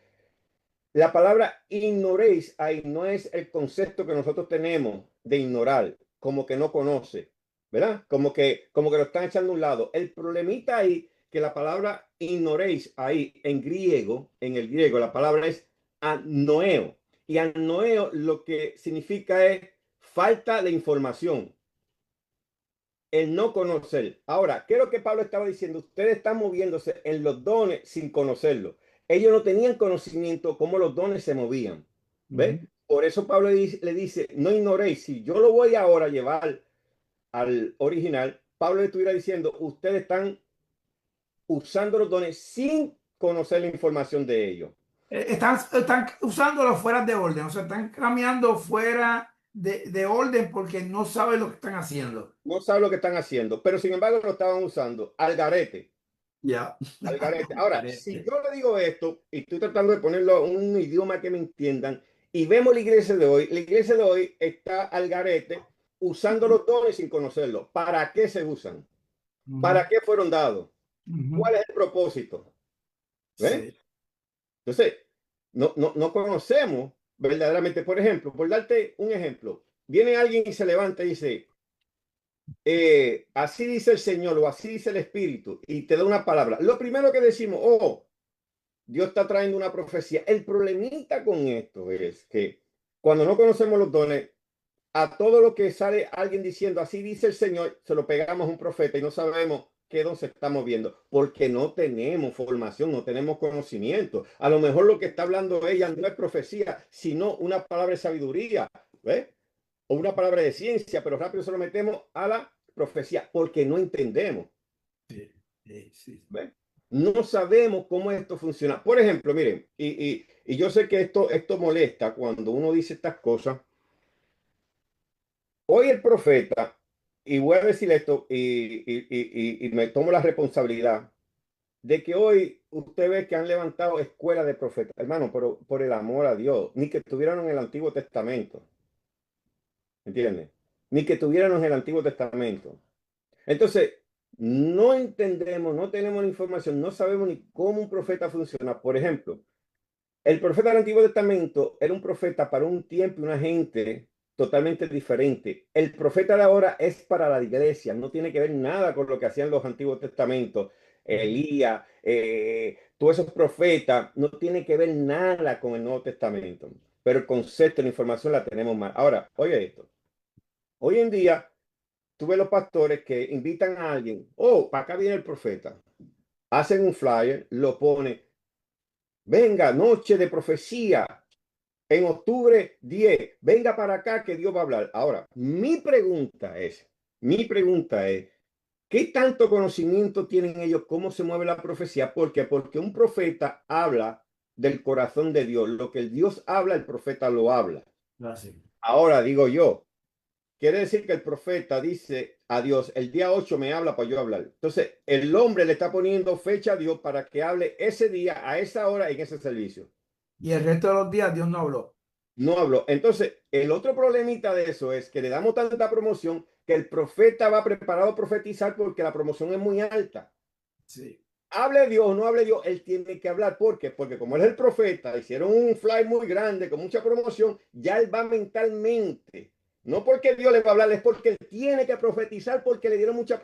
La palabra ignoréis ahí no es el concepto que nosotros tenemos de ignorar, como que no conoce, ¿verdad? Como que lo están echando a un lado. El problemita ahí, que la palabra ignoréis ahí en griego, en el griego, la palabra es anoeo. Y anoeo lo que significa es falta de información, el no conocer. Ahora, ¿qué es lo que Pablo estaba diciendo? Ustedes están moviéndose en los dones sin conocerlo. Ellos no tenían conocimiento cómo los dones se movían. ¿Ves? Ujú. Por eso Pablo le dice, no ignoréis, si yo lo voy ahora a llevar al original, Pablo le estuviera diciendo, ustedes están usando los dones sin conocer la información de ellos. Están usándolo fuera de orden, o sea, están caminando fuera. de orden porque no saben lo que están haciendo. No saben lo que están haciendo, pero sin embargo lo estaban usando al garete. Ya. Al garete. Ahora, si Parece. yo le digo esto y estoy tratando de ponerlo en un idioma que me entiendan, y vemos la iglesia de hoy está al garete usando los dones sin conocerlos. ¿Para qué se usan? Ujú, ¿Para qué fueron dados? ujú. ¿Cuál es el propósito? ¿Ves? Sí. Entonces, no conocemos verdaderamente. Por ejemplo, por darte un ejemplo, viene alguien y se levanta y dice, así dice el Señor o así dice el Espíritu, y te da una palabra. Lo primero que decimos, oh, Dios está trayendo una profecía. El problemita con esto es que cuando no conocemos los dones, a todo lo que sale alguien diciendo, así dice el Señor, se lo pegamos a un profeta y no sabemos qué don se está moviendo, porque no tenemos formación, no tenemos conocimiento. A lo mejor lo que está hablando ella no es profecía, sino una palabra de sabiduría, ¿ves? O una palabra de ciencia, pero rápido se lo metemos a la profecía, porque no entendemos. Sí, sí, sí. ¿Ves? No sabemos cómo esto funciona. Por ejemplo, miren, y yo sé que esto molesta cuando uno dice estas cosas. Hoy el profeta, y voy a decir esto, y me tomo la responsabilidad de que hoy usted ve que han levantado escuelas de profetas, hermano, pero por el amor a Dios, ni que estuvieran en el Antiguo Testamento, ¿entiendes? Ni que estuvieran en el Antiguo Testamento. Entonces, no entendemos, no tenemos la información, no sabemos ni cómo un profeta funciona. Por ejemplo, el profeta del Antiguo Testamento era un profeta para un tiempo y una gente totalmente diferente. El profeta de ahora es para la iglesia, no tiene que ver nada con lo que hacían los Antiguos Testamentos. Elías, todos esos profetas, no tiene que ver nada con el Nuevo Testamento. Pero el concepto, la información la tenemos mal. Ahora, oye esto. Hoy en día, tú ves los pastores que invitan a alguien, oh, para acá viene el profeta. Hacen un flyer, lo ponen, venga, noche de profecía, en octubre 10, venga para acá que Dios va a hablar. Ahora, mi pregunta es, ¿qué tanto conocimiento tienen ellos? ¿Cómo se mueve la profecía? ¿Por qué? Porque un profeta habla del corazón de Dios. Lo que el Dios habla, el profeta lo habla. Gracias. Ahora digo yo, quiere decir que el profeta dice a Dios, el día 8 me habla para yo hablar. Entonces, el hombre le está poniendo fecha a Dios para que hable ese día, a esa hora, en ese servicio. Y el resto de los días Dios no habló. No habló. Entonces, el otro problemita de eso es que le damos tanta promoción que el profeta va preparado a profetizar porque la promoción es muy alta. Sí, Hable Dios o no hable Dios, él tiene que hablar. ¿Por qué? Porque como él es el profeta, hicieron un fly muy grande con mucha promoción, ya él va mentalmente. No porque Dios le va a hablar, es porque él tiene que profetizar porque le dieron mucha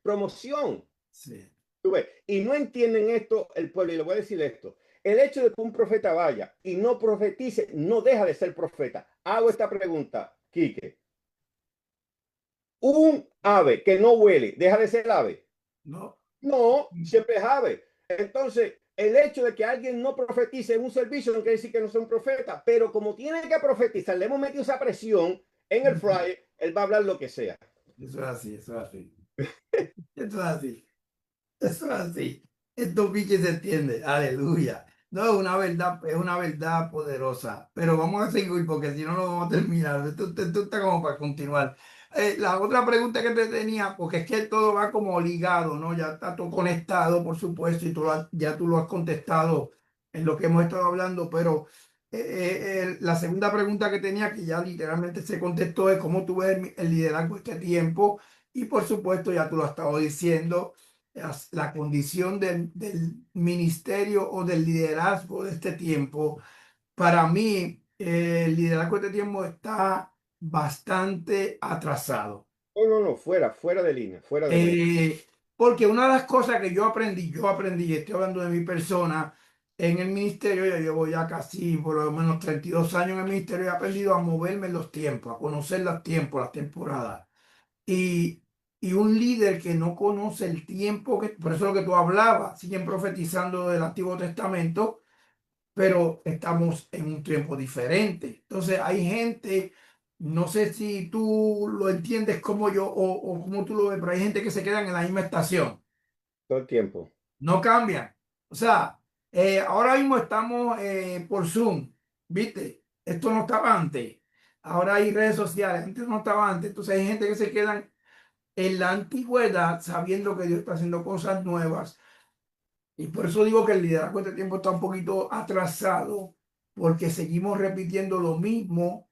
promoción. sí. ¿Tú ves? Y no entienden esto el pueblo. Y le voy a decir esto. El hecho de que un profeta vaya y no profetice no deja de ser profeta. Hago esta pregunta, Quique. ¿Un ave que no huele deja de ser ave? No. No, siempre es ave. Entonces, el hecho de que alguien no profetice en un servicio no quiere decir que no sea un profeta, pero como tiene que profetizar, le hemos metido esa presión en el flyer, él va a hablar lo que sea. Eso es así, eso es así. Eso es así. Eso es así. Esto pique se entiende. Aleluya. No, es una verdad poderosa. Pero vamos a seguir porque si no, no vamos a terminar. Esto está como para continuar. La otra pregunta que te tenía, porque es que todo va como ligado, ¿no? Ya está todo conectado, por supuesto, y ya tú lo has contestado en lo que hemos estado hablando, pero la segunda pregunta que tenía, que ya literalmente se contestó, es cómo tú ves el liderazgo este tiempo. Y por supuesto, ya tú lo has estado diciendo la condición del ministerio o del liderazgo de este tiempo. Para mí, el liderazgo de este tiempo está bastante atrasado. No, fuera de línea, fuera de línea. Eh, Porque una de las cosas que yo aprendí, y estoy hablando de mi persona, en el ministerio, ya llevo ya casi por lo menos 32 años en el ministerio, he aprendido a moverme en los tiempos, a conocer los tiempos, las temporadas. Y, y un líder que no conoce el tiempo, por eso es lo que tú hablabas, siguen profetizando del Antiguo Testamento, pero estamos en un tiempo diferente. Entonces hay gente, no sé si tú lo entiendes como yo o como tú lo ves, pero hay gente que se quedan en la misma estación, Todo el tiempo. no cambian. O sea, ahora mismo estamos por Zoom, ¿viste? Esto no estaba antes. ahora hay redes sociales, antes no estaba antes, entonces hay gente que se quedan en la antigüedad sabiendo que Dios está haciendo cosas nuevas. Y por eso digo que el liderazgo de este tiempo está un poquito atrasado, porque seguimos repitiendo lo mismo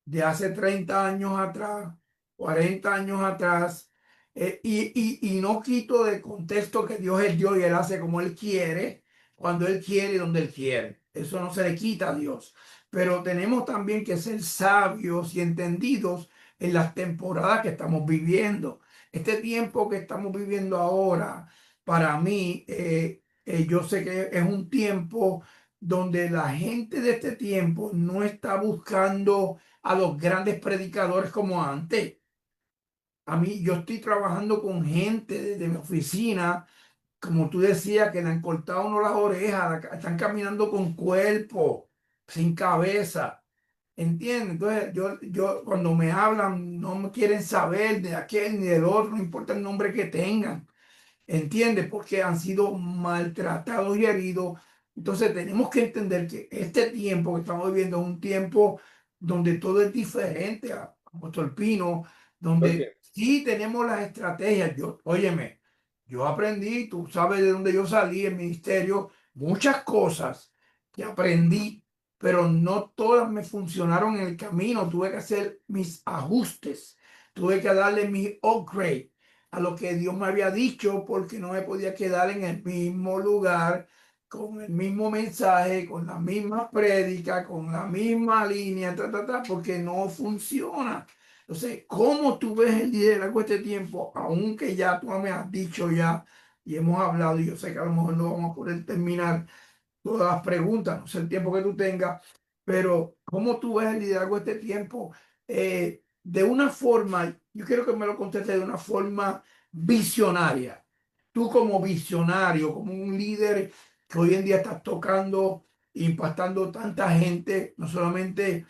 de hace 30 años atrás, 40 años atrás, y no quito de contexto que Dios es Dios y Él hace como Él quiere, cuando Él quiere y donde Él quiere. Eso no se le quita a Dios. Pero tenemos también que ser sabios y entendidos en las temporadas que estamos viviendo. Este tiempo que estamos viviendo ahora, para mí, yo sé que es un tiempo donde la gente de este tiempo no está buscando a los grandes predicadores como antes. A mí, yo estoy trabajando con gente desde mi oficina, como tú decías, que le han cortado uno las orejas, están caminando con cuerpo, sin cabeza. ¿Entiendes? Entonces, yo cuando me hablan, no me quieren saber de aquel ni del otro, no importa el nombre que tengan. ¿Entiendes? Porque han sido maltratados y heridos. Entonces tenemos que entender que este tiempo que estamos viviendo es un tiempo donde todo es diferente a Apóstol Pino, donde Oye, sí tenemos las estrategias. Yo, óyeme, yo aprendí, tú sabes de dónde yo salí en ministerio, muchas cosas que aprendí, pero no todas me funcionaron en el camino. Tuve que hacer mis ajustes, tuve que darle mi upgrade a lo que Dios me había dicho, porque no me podía quedar en el mismo lugar, con el mismo mensaje, con la misma prédica, con la misma línea, porque no funciona. Entonces, ¿cómo tú ves el liderazgo este tiempo? Aunque ya tú me has dicho ya y hemos hablado, y yo sé que a lo mejor no vamos a poder terminar todas las preguntas, no sé el tiempo que tú tengas, pero ¿cómo tú ves el liderazgo de este tiempo? De una forma, yo quiero que me lo contestes de una forma visionaria. Tú como visionario, como un líder que hoy en día estás tocando, impactando tanta gente, no solamente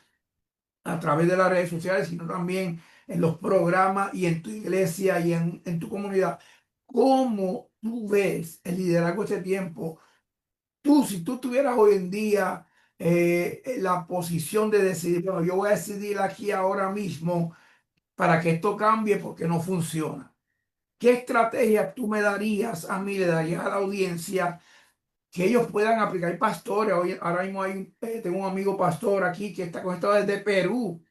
a través de las redes sociales, sino también en los programas y en tu iglesia y en tu comunidad. ¿Cómo tú ves el liderazgo de este tiempo? Tú, si tú tuvieras hoy en día en la posición de decidir, bueno, yo voy a decidir aquí ahora mismo para que esto cambie porque no funciona. ¿Qué estrategia tú me darías a mí, le darías a la audiencia que ellos puedan aplicar? Hay pastores, hoy, ahora mismo tengo un amigo pastor aquí que está conectado desde Perú,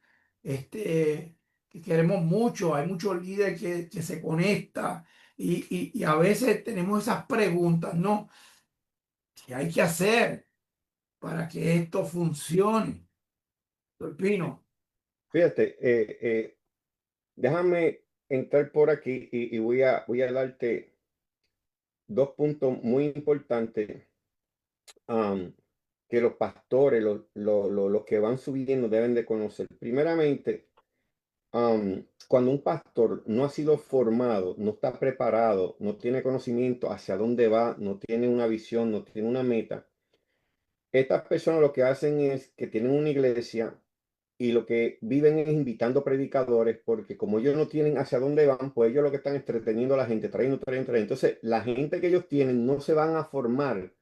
que queremos mucho, hay muchos líderes que se conectan y a veces tenemos esas preguntas, ¿no? ¿Qué hay que hacer para que esto funcione? Pino. fíjate, déjame entrar por aquí y voy a darte dos puntos muy importantes, am, que los pastores, los que van subiendo deben de conocer. Primeramente, cuando un pastor no ha sido formado, no está preparado, no tiene conocimiento hacia dónde va, no tiene una visión, no tiene una meta, estas personas lo que hacen es que tienen una iglesia y lo que viven es invitando predicadores, porque como ellos no tienen hacia dónde van, pues ellos lo que están entreteniendo a la gente, trayendo. Entonces, la gente que ellos tienen no se van a formar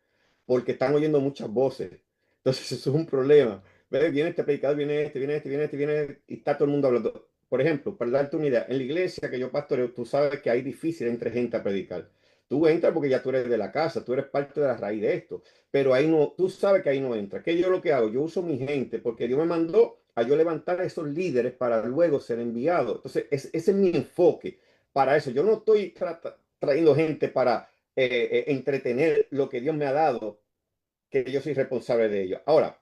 porque están oyendo muchas voces. Entonces, eso es un problema. ¿Ves? Viene este predicador, viene este, viene este, viene este, viene, y está todo el mundo hablando. Por ejemplo, para darte una idea, en la iglesia que yo pastoreo, tú sabes que hay difícil entre gente a predicar. Tú entras porque ya tú eres de la casa, tú eres parte de la raíz de esto, pero ahí no, tú sabes que ahí no entra. ¿Qué yo lo que hago? Yo uso mi gente porque Dios me mandó a yo levantar a esos líderes para luego ser enviado. Entonces, ese es mi enfoque para eso. Yo no estoy trayendo gente para entretener lo que Dios me ha dado, que yo soy responsable de ello. Ahora,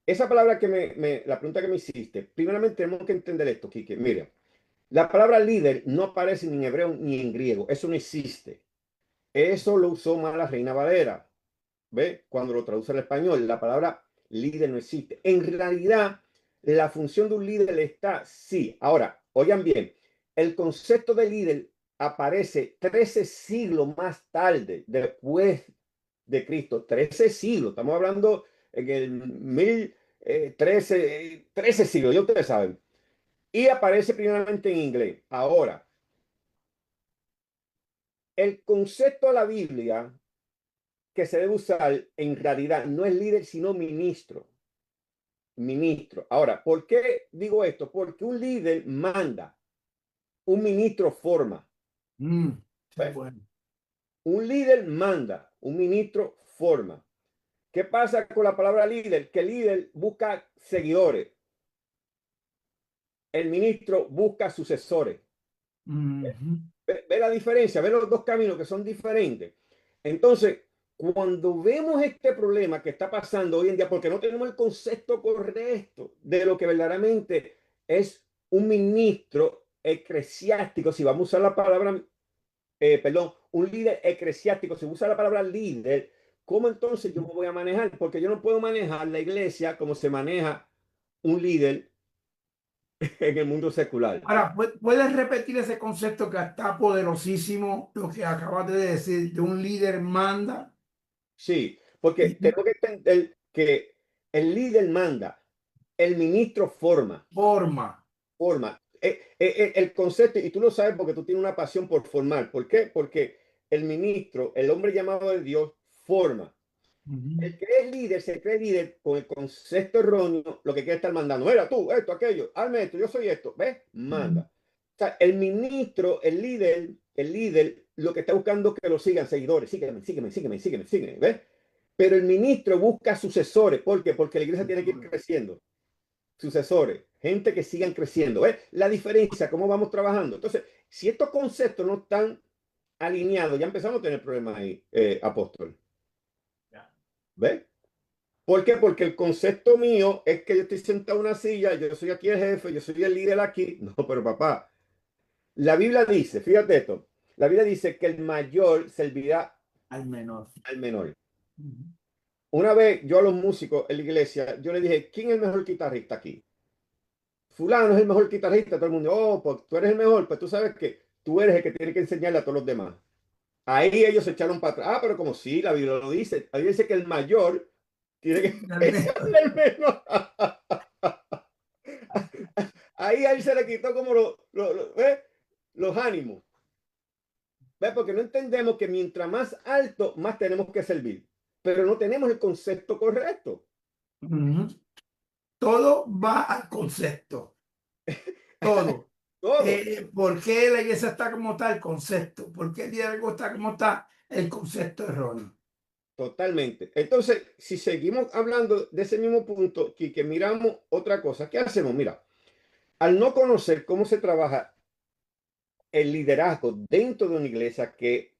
esa palabra que la pregunta que me hiciste, primeramente tenemos que entender esto, Quique. Mira, la palabra líder no aparece ni en hebreo ni en griego. Eso no existe. Eso lo usó más la Reina Valera. ¿Ve? Cuando lo traduce al español, la palabra líder no existe. En realidad, la función de un líder está, sí. Ahora, oigan bien, el concepto de líder aparece 13 siglos más tarde, después de Cristo. 13 siglos, estamos hablando en el 13 siglos, ya ustedes saben. Y aparece primeramente en inglés. Ahora, el concepto de la Biblia que se debe usar en realidad no es líder, sino ministro. ministro. Ahora, ¿por qué digo esto? Porque un líder manda, un ministro forma. Sí, ¿Ves? bueno. Un líder manda, un ministro forma. ¿Qué pasa con la palabra líder? Que el líder busca seguidores, el ministro busca sucesores. Ujú. Ve la diferencia, ve los dos caminos que son diferentes. Entonces, cuando vemos este problema que está pasando hoy en día, porque no tenemos el concepto correcto de lo que verdaderamente es un ministro eclesiástico, si vamos a usar la palabra, perdón, un líder eclesiástico, si usa la palabra líder, ¿cómo entonces yo me voy a manejar? Porque yo no puedo manejar la iglesia como se maneja un líder en el mundo secular. Ahora, ¿puedes repetir ese concepto que está poderosísimo, lo que acabas de decir, de un líder manda Sí, porque y tengo que entender que el líder manda, el ministro forma, forma? forma. El concepto, y tú lo sabes porque tú tienes una pasión por formar. ¿Por qué? Porque el ministro, el hombre llamado de Dios, forma. Ujú, El que es líder se cree líder con el concepto erróneo, lo que quiere estar mandando. Mira tú, esto, aquello, hazme esto, yo soy esto. ¿Ves? ujú, Manda. O sea, el ministro, el líder, lo que está buscando es que lo sigan seguidores. Sígueme, sígueme, sígueme, sígueme, sígueme. ¿Ves? Pero el ministro busca sucesores. ¿Por qué? Porque la iglesia tiene que ir creciendo. Sucesores, gente que sigan creciendo. ¿Ves? La diferencia, cómo vamos trabajando. Entonces, si estos conceptos no están alineados, ya empezamos a tener problemas ahí, apóstol. ya. ¿Ves? ¿Por qué? Porque el concepto mío es que yo estoy sentado en una silla, yo soy aquí el jefe, yo soy el líder aquí. No, pero papá, la Biblia dice, fíjate esto, la Biblia dice que el mayor servirá Al menor. al menor. Ujú, Una vez yo a los músicos en la iglesia, yo le dije, ¿quién es el mejor guitarrista aquí? Fulano es el mejor guitarrista, todo el mundo, oh, pues tú eres el mejor, pues tú sabes que tú eres el que tiene que enseñarle a todos los demás. Ahí ellos se echaron para atrás. Ah, pero como sí, la Biblia lo dice. La Biblia dice que el mayor tiene que al menor. enseñarle al menor. Ahí a él se le quitó como ¿ves? Los ánimos. ¿Ves? Porque no entendemos que mientras más alto, más tenemos que servir. Pero no tenemos el concepto correcto. Ujú. Todo va al concepto. Todo. Todo. ¿Por qué la iglesia está como está el concepto? ¿Por qué el diálogo está como está el concepto erróneo? Totalmente. Entonces, si seguimos hablando de ese mismo punto, que miramos otra cosa, ¿qué hacemos? Mira, al no conocer cómo se trabaja el liderazgo dentro de una iglesia, que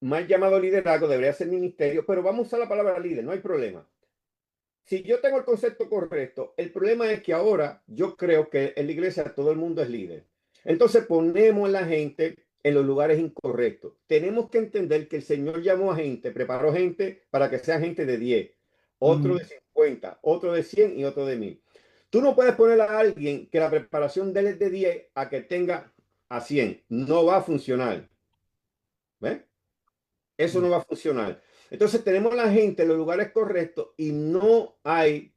mal llamado liderazgo debería ser ministerio, pero vamos a usar la palabra líder, no hay problema. Si yo tengo el concepto correcto, el problema es que ahora yo creo que en la iglesia todo el mundo es líder. Entonces ponemos a la gente en los lugares incorrectos. Tenemos que entender que el Señor llamó a gente, preparó gente para que sea gente de 10, otro de Mm, 50, otro de 100 y otro de 1000. Tú no puedes poner a alguien que la preparación de él es de 10 a que tenga a 100. No va a funcionar. ¿Ves? Eso mm, no va a funcionar. Entonces tenemos la gente en los lugares correctos y no hay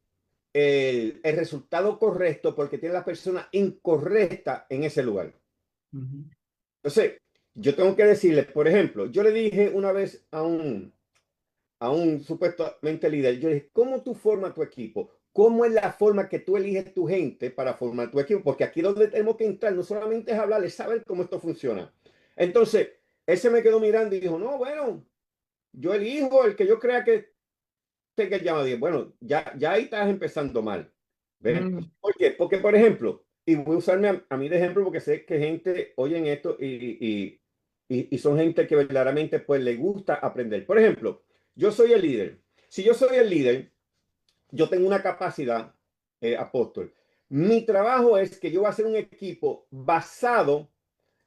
el resultado correcto porque tiene la persona incorrecta en ese lugar. ujú, Entonces, yo tengo que decirle, por ejemplo, yo le dije una vez a un supuestamente líder, yo le dije, ¿cómo tú formas tu equipo? ¿Cómo es la forma que tú eliges tu gente para formar tu equipo? Porque aquí donde tenemos que entrar no solamente es hablar, es saber cómo esto funciona. Entonces, él se me quedó mirando y dijo, no, bueno, yo elijo el que yo crea que tenga el llamado. Bueno, ya ahí estás empezando mal. ¿Ves? mm, ¿Por qué? Porque, por ejemplo, y voy a usarme a mí de ejemplo porque sé que gente oye en esto y son gente que verdaderamente pues le gusta aprender. Por ejemplo, yo soy el líder. Si yo soy el líder, yo tengo una capacidad, apóstol. Mi trabajo es que yo voy a hacer un equipo basado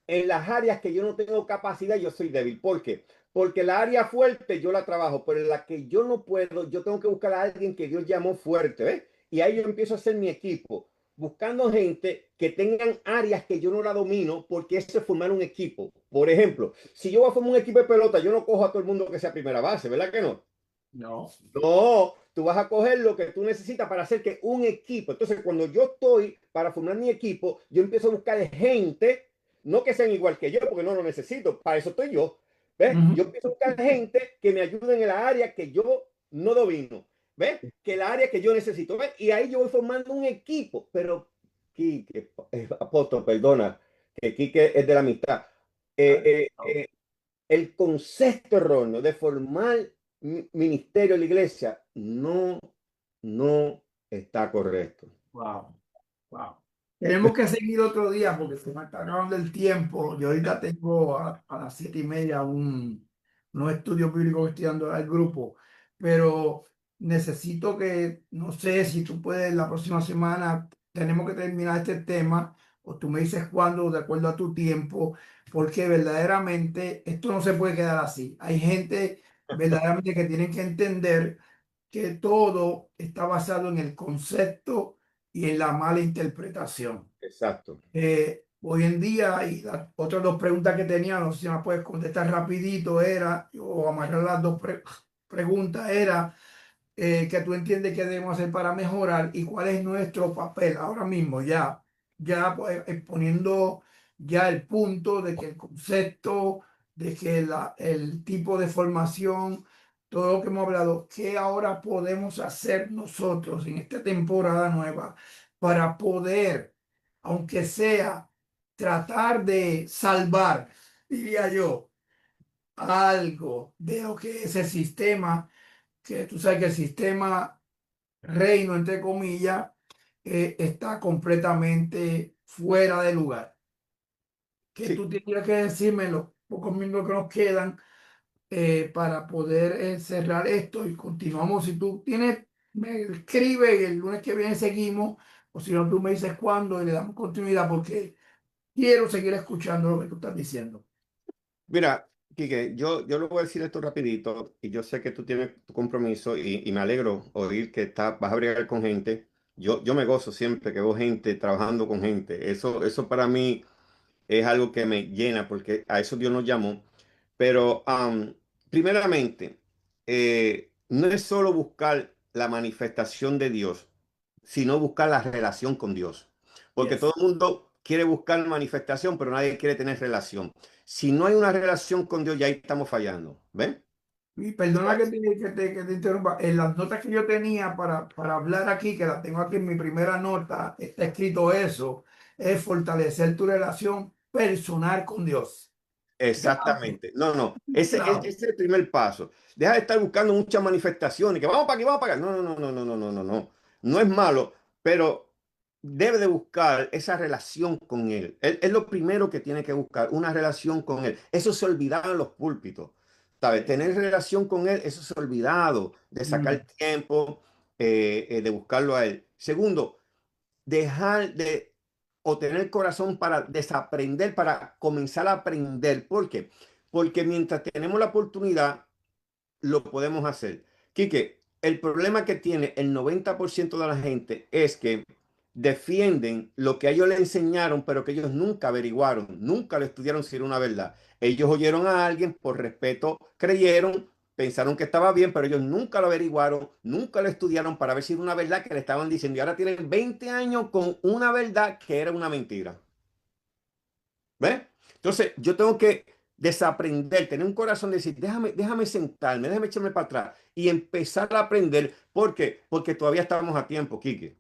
en las áreas que yo no tengo capacidad, yo soy débil. ¿Por qué? Porque la área fuerte yo la trabajo, pero en la que yo no puedo, yo tengo que buscar a alguien que Dios llamó fuerte, ¿ves? Y ahí yo empiezo a hacer mi equipo, buscando gente que tengan áreas que yo no la domino, porque eso es formar un equipo. Por ejemplo, si yo voy a formar un equipo de pelota, yo no cojo a todo el mundo que sea primera base, ¿verdad que no? no. No, tú vas a coger lo que tú necesitas para hacer que un equipo. Entonces, cuando yo estoy para formar mi equipo, yo empiezo a buscar gente, no que sean igual que yo, porque no lo necesito, para eso estoy yo. ¿Ves? Ujú, Yo empiezo a buscar gente que me ayude en el área que yo no domino. ¿ves? Que el área que yo necesito, ¿ves? Y ahí yo voy formando un equipo, pero Quique, apóstol, perdona, que Quique es de la amistad. Eh, eh, eh, el concepto erróneo de formar ministerio en la iglesia no está correcto. Wow, wow. Tenemos que seguir otro día porque se me está acabando el tiempo. Yo ahorita tengo a las 7:30 unos estudios bíblicos que estoy dando al grupo, pero necesito que, no sé si tú puedes, la próxima semana tenemos que terminar este tema o tú me dices cuándo, de acuerdo a tu tiempo, porque verdaderamente esto no se puede quedar así. Hay gente verdaderamente que tienen que entender que todo está basado en el concepto y en la mala interpretación. Exacto. Hoy en día, y las otras dos preguntas que tenía, no sé si me puedes contestar rapidito, era, o amarrar las dos preguntas, era que tú entiendes que debemos hacer para mejorar y cuál es nuestro papel ahora mismo, ya pues, poniendo ya el punto de que el concepto, de que el tipo de formación, todo lo que hemos hablado, ¿qué ahora podemos hacer nosotros en esta temporada nueva para poder, aunque sea, tratar de salvar, diría yo, algo de lo que es el sistema, que tú sabes que el sistema reino, entre comillas, está completamente fuera de lugar? Que Sí. tú tienes que decirme en los pocos minutos que nos quedan para poder cerrar esto y continuamos. Si tú tienes, me escribe y el lunes que viene seguimos, o si no, tú me dices cuándo y le damos continuidad porque quiero seguir escuchando lo que tú estás diciendo. Mira, Quique, yo le voy a decir esto rapidito y yo sé que tú tienes tu compromiso y me alegro oír que vas a bregar con gente. Yo me gozo siempre que veo gente trabajando con gente. Eso para mí es algo que me llena porque a eso Dios nos llamó. Pero primeramente, no es solo buscar la manifestación de Dios, sino buscar la relación con Dios. Porque todo Yes. el mundo quiere buscar manifestación, pero nadie quiere tener relación. Si no hay una relación con Dios, ya ahí estamos fallando. ¿Ven? Y perdona que te interrumpa. En las notas que yo tenía para hablar aquí, que las tengo aquí en mi primera nota, está escrito eso, es fortalecer tu relación personal con Dios. Grave, Exactamente. No, no. Ese clave. es el primer paso. Deja de estar buscando muchas manifestaciones, que vamos para aquí, vamos para acá. No, no, no, no, no, no, no, no, no. No es malo, pero debe de buscar esa relación con Él. Él es lo primero que tiene que buscar, una relación con Él. Eso se olvidaba en los púlpitos. ¿Sabes? Tener relación con Él, eso se ha olvidado, de sacar Mm, tiempo, de buscarlo a Él. Segundo, dejar de o tener corazón para desaprender, para comenzar a aprender. ¿Por qué? Porque mientras tenemos la oportunidad, lo podemos hacer. Quique, el problema que tiene el 90% de la gente es que defienden lo que a ellos le enseñaron, pero que ellos nunca averiguaron, nunca lo estudiaron si era una verdad. Ellos oyeron a alguien, por respeto, creyeron, pensaron que estaba bien, pero ellos nunca lo averiguaron, nunca lo estudiaron para ver si era una verdad que le estaban diciendo. Y ahora tienen 20 años con una verdad que era una mentira. ¿Ves? Entonces, yo tengo que desaprender, tener un corazón de decir, déjame sentarme, déjame echarme para atrás y empezar a aprender. ¿Por qué? Porque todavía estamos a tiempo, Quique.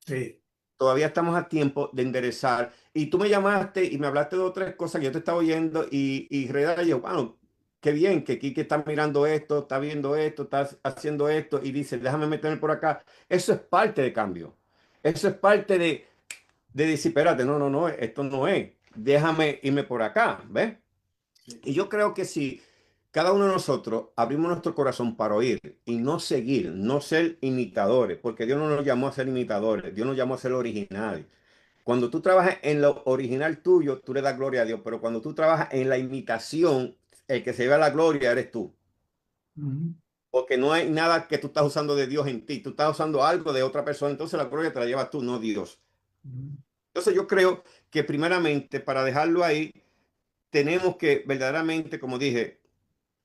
sí. Todavía estamos a tiempo de enderezar. Y tú me llamaste y me hablaste de otras cosas que yo te estaba oyendo y Reda, yo, bueno, qué bien que Quique está mirando esto, está viendo esto, está haciendo esto y dice, déjame meterme por acá. Eso es parte de cambio. Eso es parte de decir, espérate, no, no, no, esto no es. Déjame irme por acá, ¿ves? Sí. Y yo creo que si cada uno de nosotros abrimos nuestro corazón para oír y no seguir, no ser imitadores, porque Dios no nos llamó a ser imitadores, Dios nos llamó a ser originales. Cuando tú trabajas en lo original tuyo, tú le das gloria a Dios, pero cuando tú trabajas en la imitación, el que se lleva la gloria eres tú. Ujú, Porque no hay nada que tú estás usando de Dios en ti, tú estás usando algo de otra persona, entonces la gloria te la llevas tú, no Dios. ujú. Entonces yo creo que primeramente para dejarlo ahí, tenemos que verdaderamente, como dije,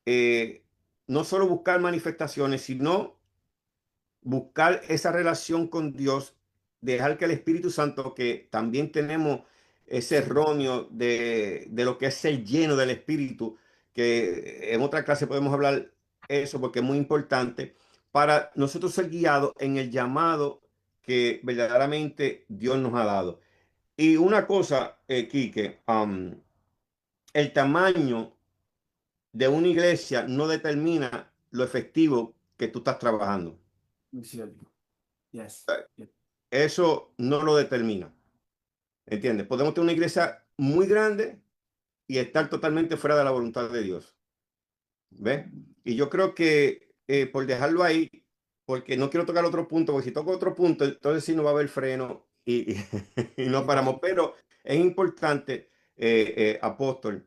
eh, no solo buscar manifestaciones, sino buscar esa relación con Dios, dejar que el Espíritu Santo, que también tenemos ese erróneo de lo que es ser lleno del Espíritu, que en otra clase podemos hablar eso porque es muy importante, para nosotros ser guiados en el llamado que verdaderamente Dios nos ha dado. Y una cosa, Quique, el tamaño de una iglesia no determina lo efectivo que tú estás trabajando. Muy cierto. Yes. Yes. Eso no lo determina. ¿Entiendes? Podemos tener una iglesia muy grande y estar totalmente fuera de la voluntad de Dios. ¿Ves? Y yo creo que por dejarlo ahí, porque no quiero tocar otro punto, porque si toco otro punto, entonces sí no va a haber freno y no paramos. Pero es importante, apóstol,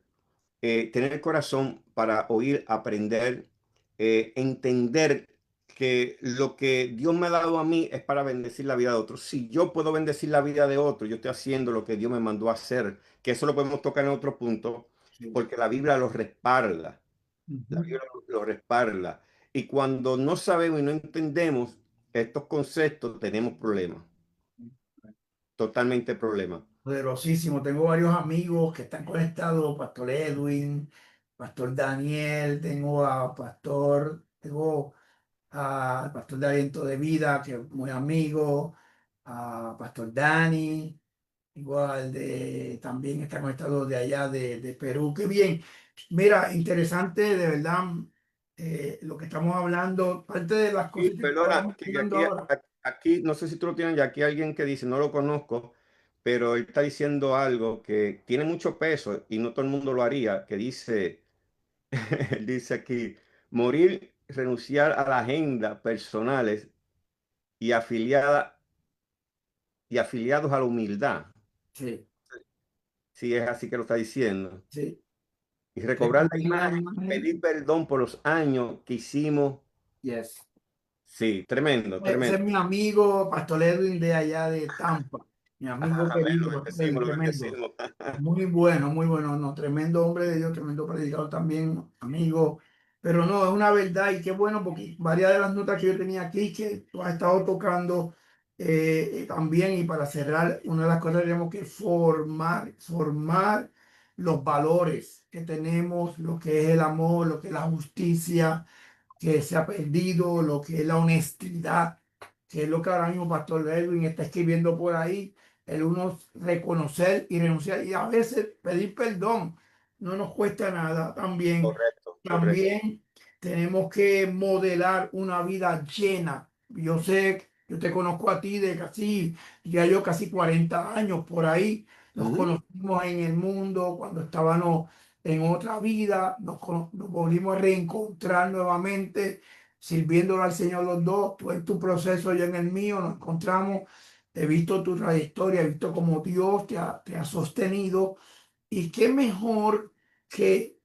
tener el corazón para oír, aprender, entender que lo que Dios me ha dado a mí es para bendecir la vida de otros. Si yo puedo bendecir la vida de otros, yo estoy haciendo lo que Dios me mandó a hacer, que eso lo podemos tocar en otro punto, Sí. porque la Biblia lo respalda. La Ujú. Biblia lo respalda. Y cuando no sabemos y no entendemos estos conceptos, tenemos problemas, totalmente problemas. Poderosísimo. Tengo varios amigos que están conectados, Pastor Edwin, Pastor Daniel, tengo al Pastor de Aliento de Vida, que es muy amigo, a Pastor Dani, igual también está conectado de allá de Perú. Qué bien. Mira, interesante de verdad lo que estamos hablando, parte de las Y cositas que perdona, estábamos que hablando ahora. aquí, no sé si tú lo tienes, ya aquí hay alguien que dice, no lo conozco, pero él está diciendo algo que tiene mucho peso y no todo el mundo lo haría, que dice, él dice aquí, morir, renunciar a la agenda personales y y afiliados a la humildad. Sí, Si es así que lo está diciendo. sí. Y recobrar la Renunciar a la imagen, imagen. pedir perdón por los años que hicimos. Yes. Sí, tremendo, Ese tremendo. es mi amigo Pastor Edwin de allá de Tampa. Mi amigo Amén, querido, lo Pastor Edwin, bendecimos, lo tremendo. bendecimos. Muy bueno, no, tremendo hombre de Dios, tremendo predicador también, amigo. Pero no, es una verdad y qué bueno porque varias de las notas que yo tenía aquí que tú has estado tocando también y para cerrar, una de las cosas que tenemos que formar los valores que tenemos, lo que es el amor, lo que es la justicia que se ha perdido, lo que es la honestidad, que es lo que ahora mismo Pastor Edwin está escribiendo por ahí, el uno reconocer y renunciar y a veces pedir perdón, no nos cuesta nada también. Correcto, correcto. También tenemos que modelar una vida llena. Yo sé, yo te conozco a ti de casi, ya yo casi 40 años por ahí. Nos Ujú. conocimos en el mundo cuando estábamos en otra vida, nos volvimos a reencontrar nuevamente, sirviéndole al Señor los dos, tú en tu proceso, yo en el mío, nos encontramos, he visto tu trayectoria, he visto cómo Dios te ha sostenido, y qué mejor que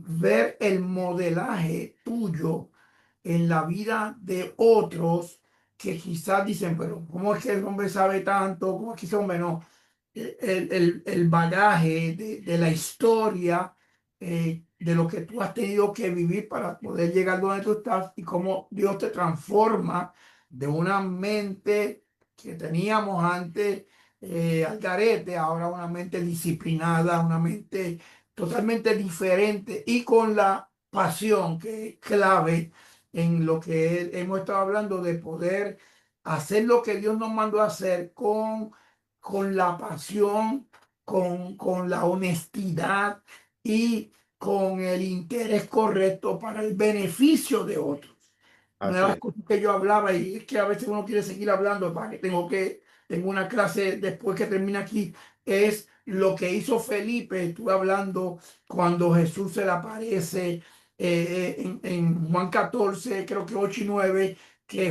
ver el modelaje tuyo en la vida de otros que quizás dicen, pero ¿cómo es que el hombre sabe tanto? ¿Cómo es que ese hombre no? El bagaje de la historia, de lo que tú has tenido que vivir para poder llegar donde tú estás y cómo Dios te transforma de una mente que teníamos antes al garete, ahora una mente disciplinada, una mente totalmente diferente y con la pasión que es clave en lo que hemos estado hablando de poder hacer lo que Dios nos mandó a hacer con la pasión, con la honestidad y con el interés correcto para el beneficio de otros. Una de Así las es. cosas que yo hablaba, y es que a veces uno quiere seguir hablando, para que tengo una clase después que termine aquí, es lo que hizo Felipe. Estuve hablando cuando Jesús se le aparece en Juan 14 creo que 8 y 9 que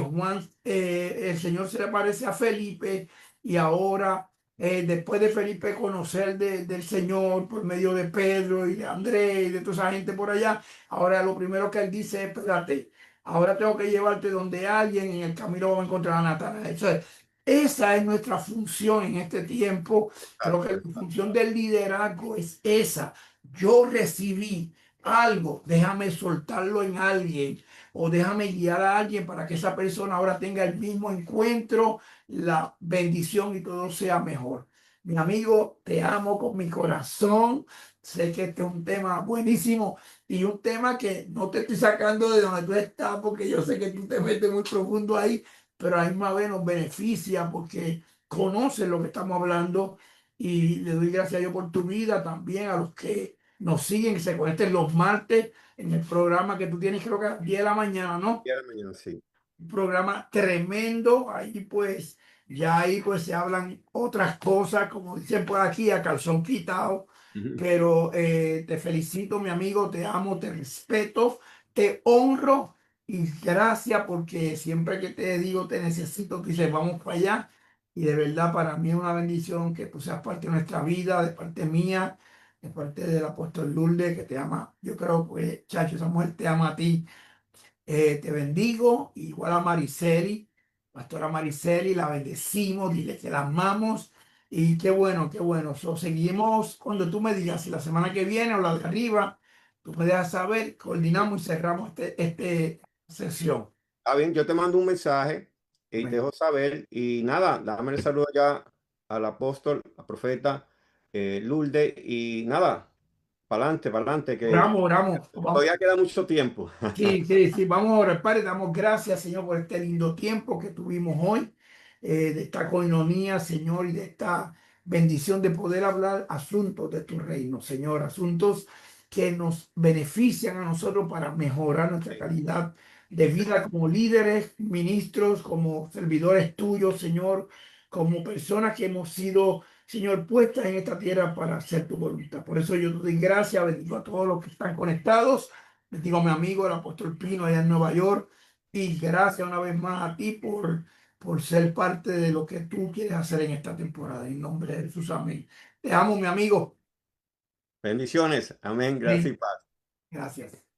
el Señor se le aparece a Felipe y ahora, después de Felipe conocer del Señor por medio de Pedro y de Andrés y de toda esa gente por allá, ahora lo primero que él dice es, espérate, ahora tengo que llevarte donde alguien, en el camino vamos a encontrar a Natanael. Entonces, esa es nuestra función en este tiempo. Creo que Exacto, la exacto. función del liderazgo es esa. Yo recibí algo, déjame soltarlo en alguien o déjame guiar a alguien para que esa persona ahora tenga el mismo encuentro, la bendición y todo sea mejor. Mi amigo, te amo con mi corazón. Sé que este es un tema buenísimo y un tema que no te estoy sacando de donde tú estás porque yo sé que tú te metes muy profundo ahí, pero a la misma vez nos beneficia porque conoces lo que estamos hablando y le doy gracias a Dios por tu vida, también a los que nos siguen, que se conecten los martes en el programa que tú tienes, creo que a las 10 de la mañana, ¿no? Y a la mañana, sí. Un programa tremendo. Ahí pues, ya ahí pues se hablan otras cosas, como dicen por aquí, a calzón quitado. Ujú. Pero te felicito, mi amigo, te amo, te respeto, te honro y gracias porque siempre que te digo te necesito, tú dices vamos para allá. Y de verdad para mí es una bendición que tú seas parte de nuestra vida, de parte mía, de parte del apóstol Lourdes, que te ama. Yo creo que, chacho, esa mujer te ama a ti. Te bendigo, igual a Mariceli, pastora Mariceli, la bendecimos, dile que la amamos y qué bueno, qué bueno. So, seguimos cuando tú me digas si la semana que viene o la de arriba, tú me dejas saber, coordinamos y cerramos este sesión. Está bien, yo te mando un mensaje y te Bueno, dejo saber. Y nada, dame el saludo ya al apóstol, al profeta Lourdes. Y nada, para adelante, que oramos, oramos. Vamos. todavía queda mucho tiempo. Sí, sí, sí, vamos a orar, Padre, damos gracias, Señor, por este lindo tiempo que tuvimos hoy, de esta coinonía, Señor, y de esta bendición de poder hablar asuntos de tu reino, Señor, asuntos que nos benefician a nosotros para mejorar nuestra Sí. calidad de vida como líderes, ministros, como servidores tuyos, Señor, como personas que hemos sido, Señor, puestas en esta tierra para hacer tu voluntad. Por eso yo te doy gracias, bendigo a todos los que están conectados. Les digo a mi amigo el apóstol Pino allá en Nueva York y gracias una vez más a ti por ser parte de lo que tú quieres hacer en esta temporada. En nombre de Jesús, amén. Te amo, mi amigo. Bendiciones. Amén. Gracias Amén. y paz. Gracias.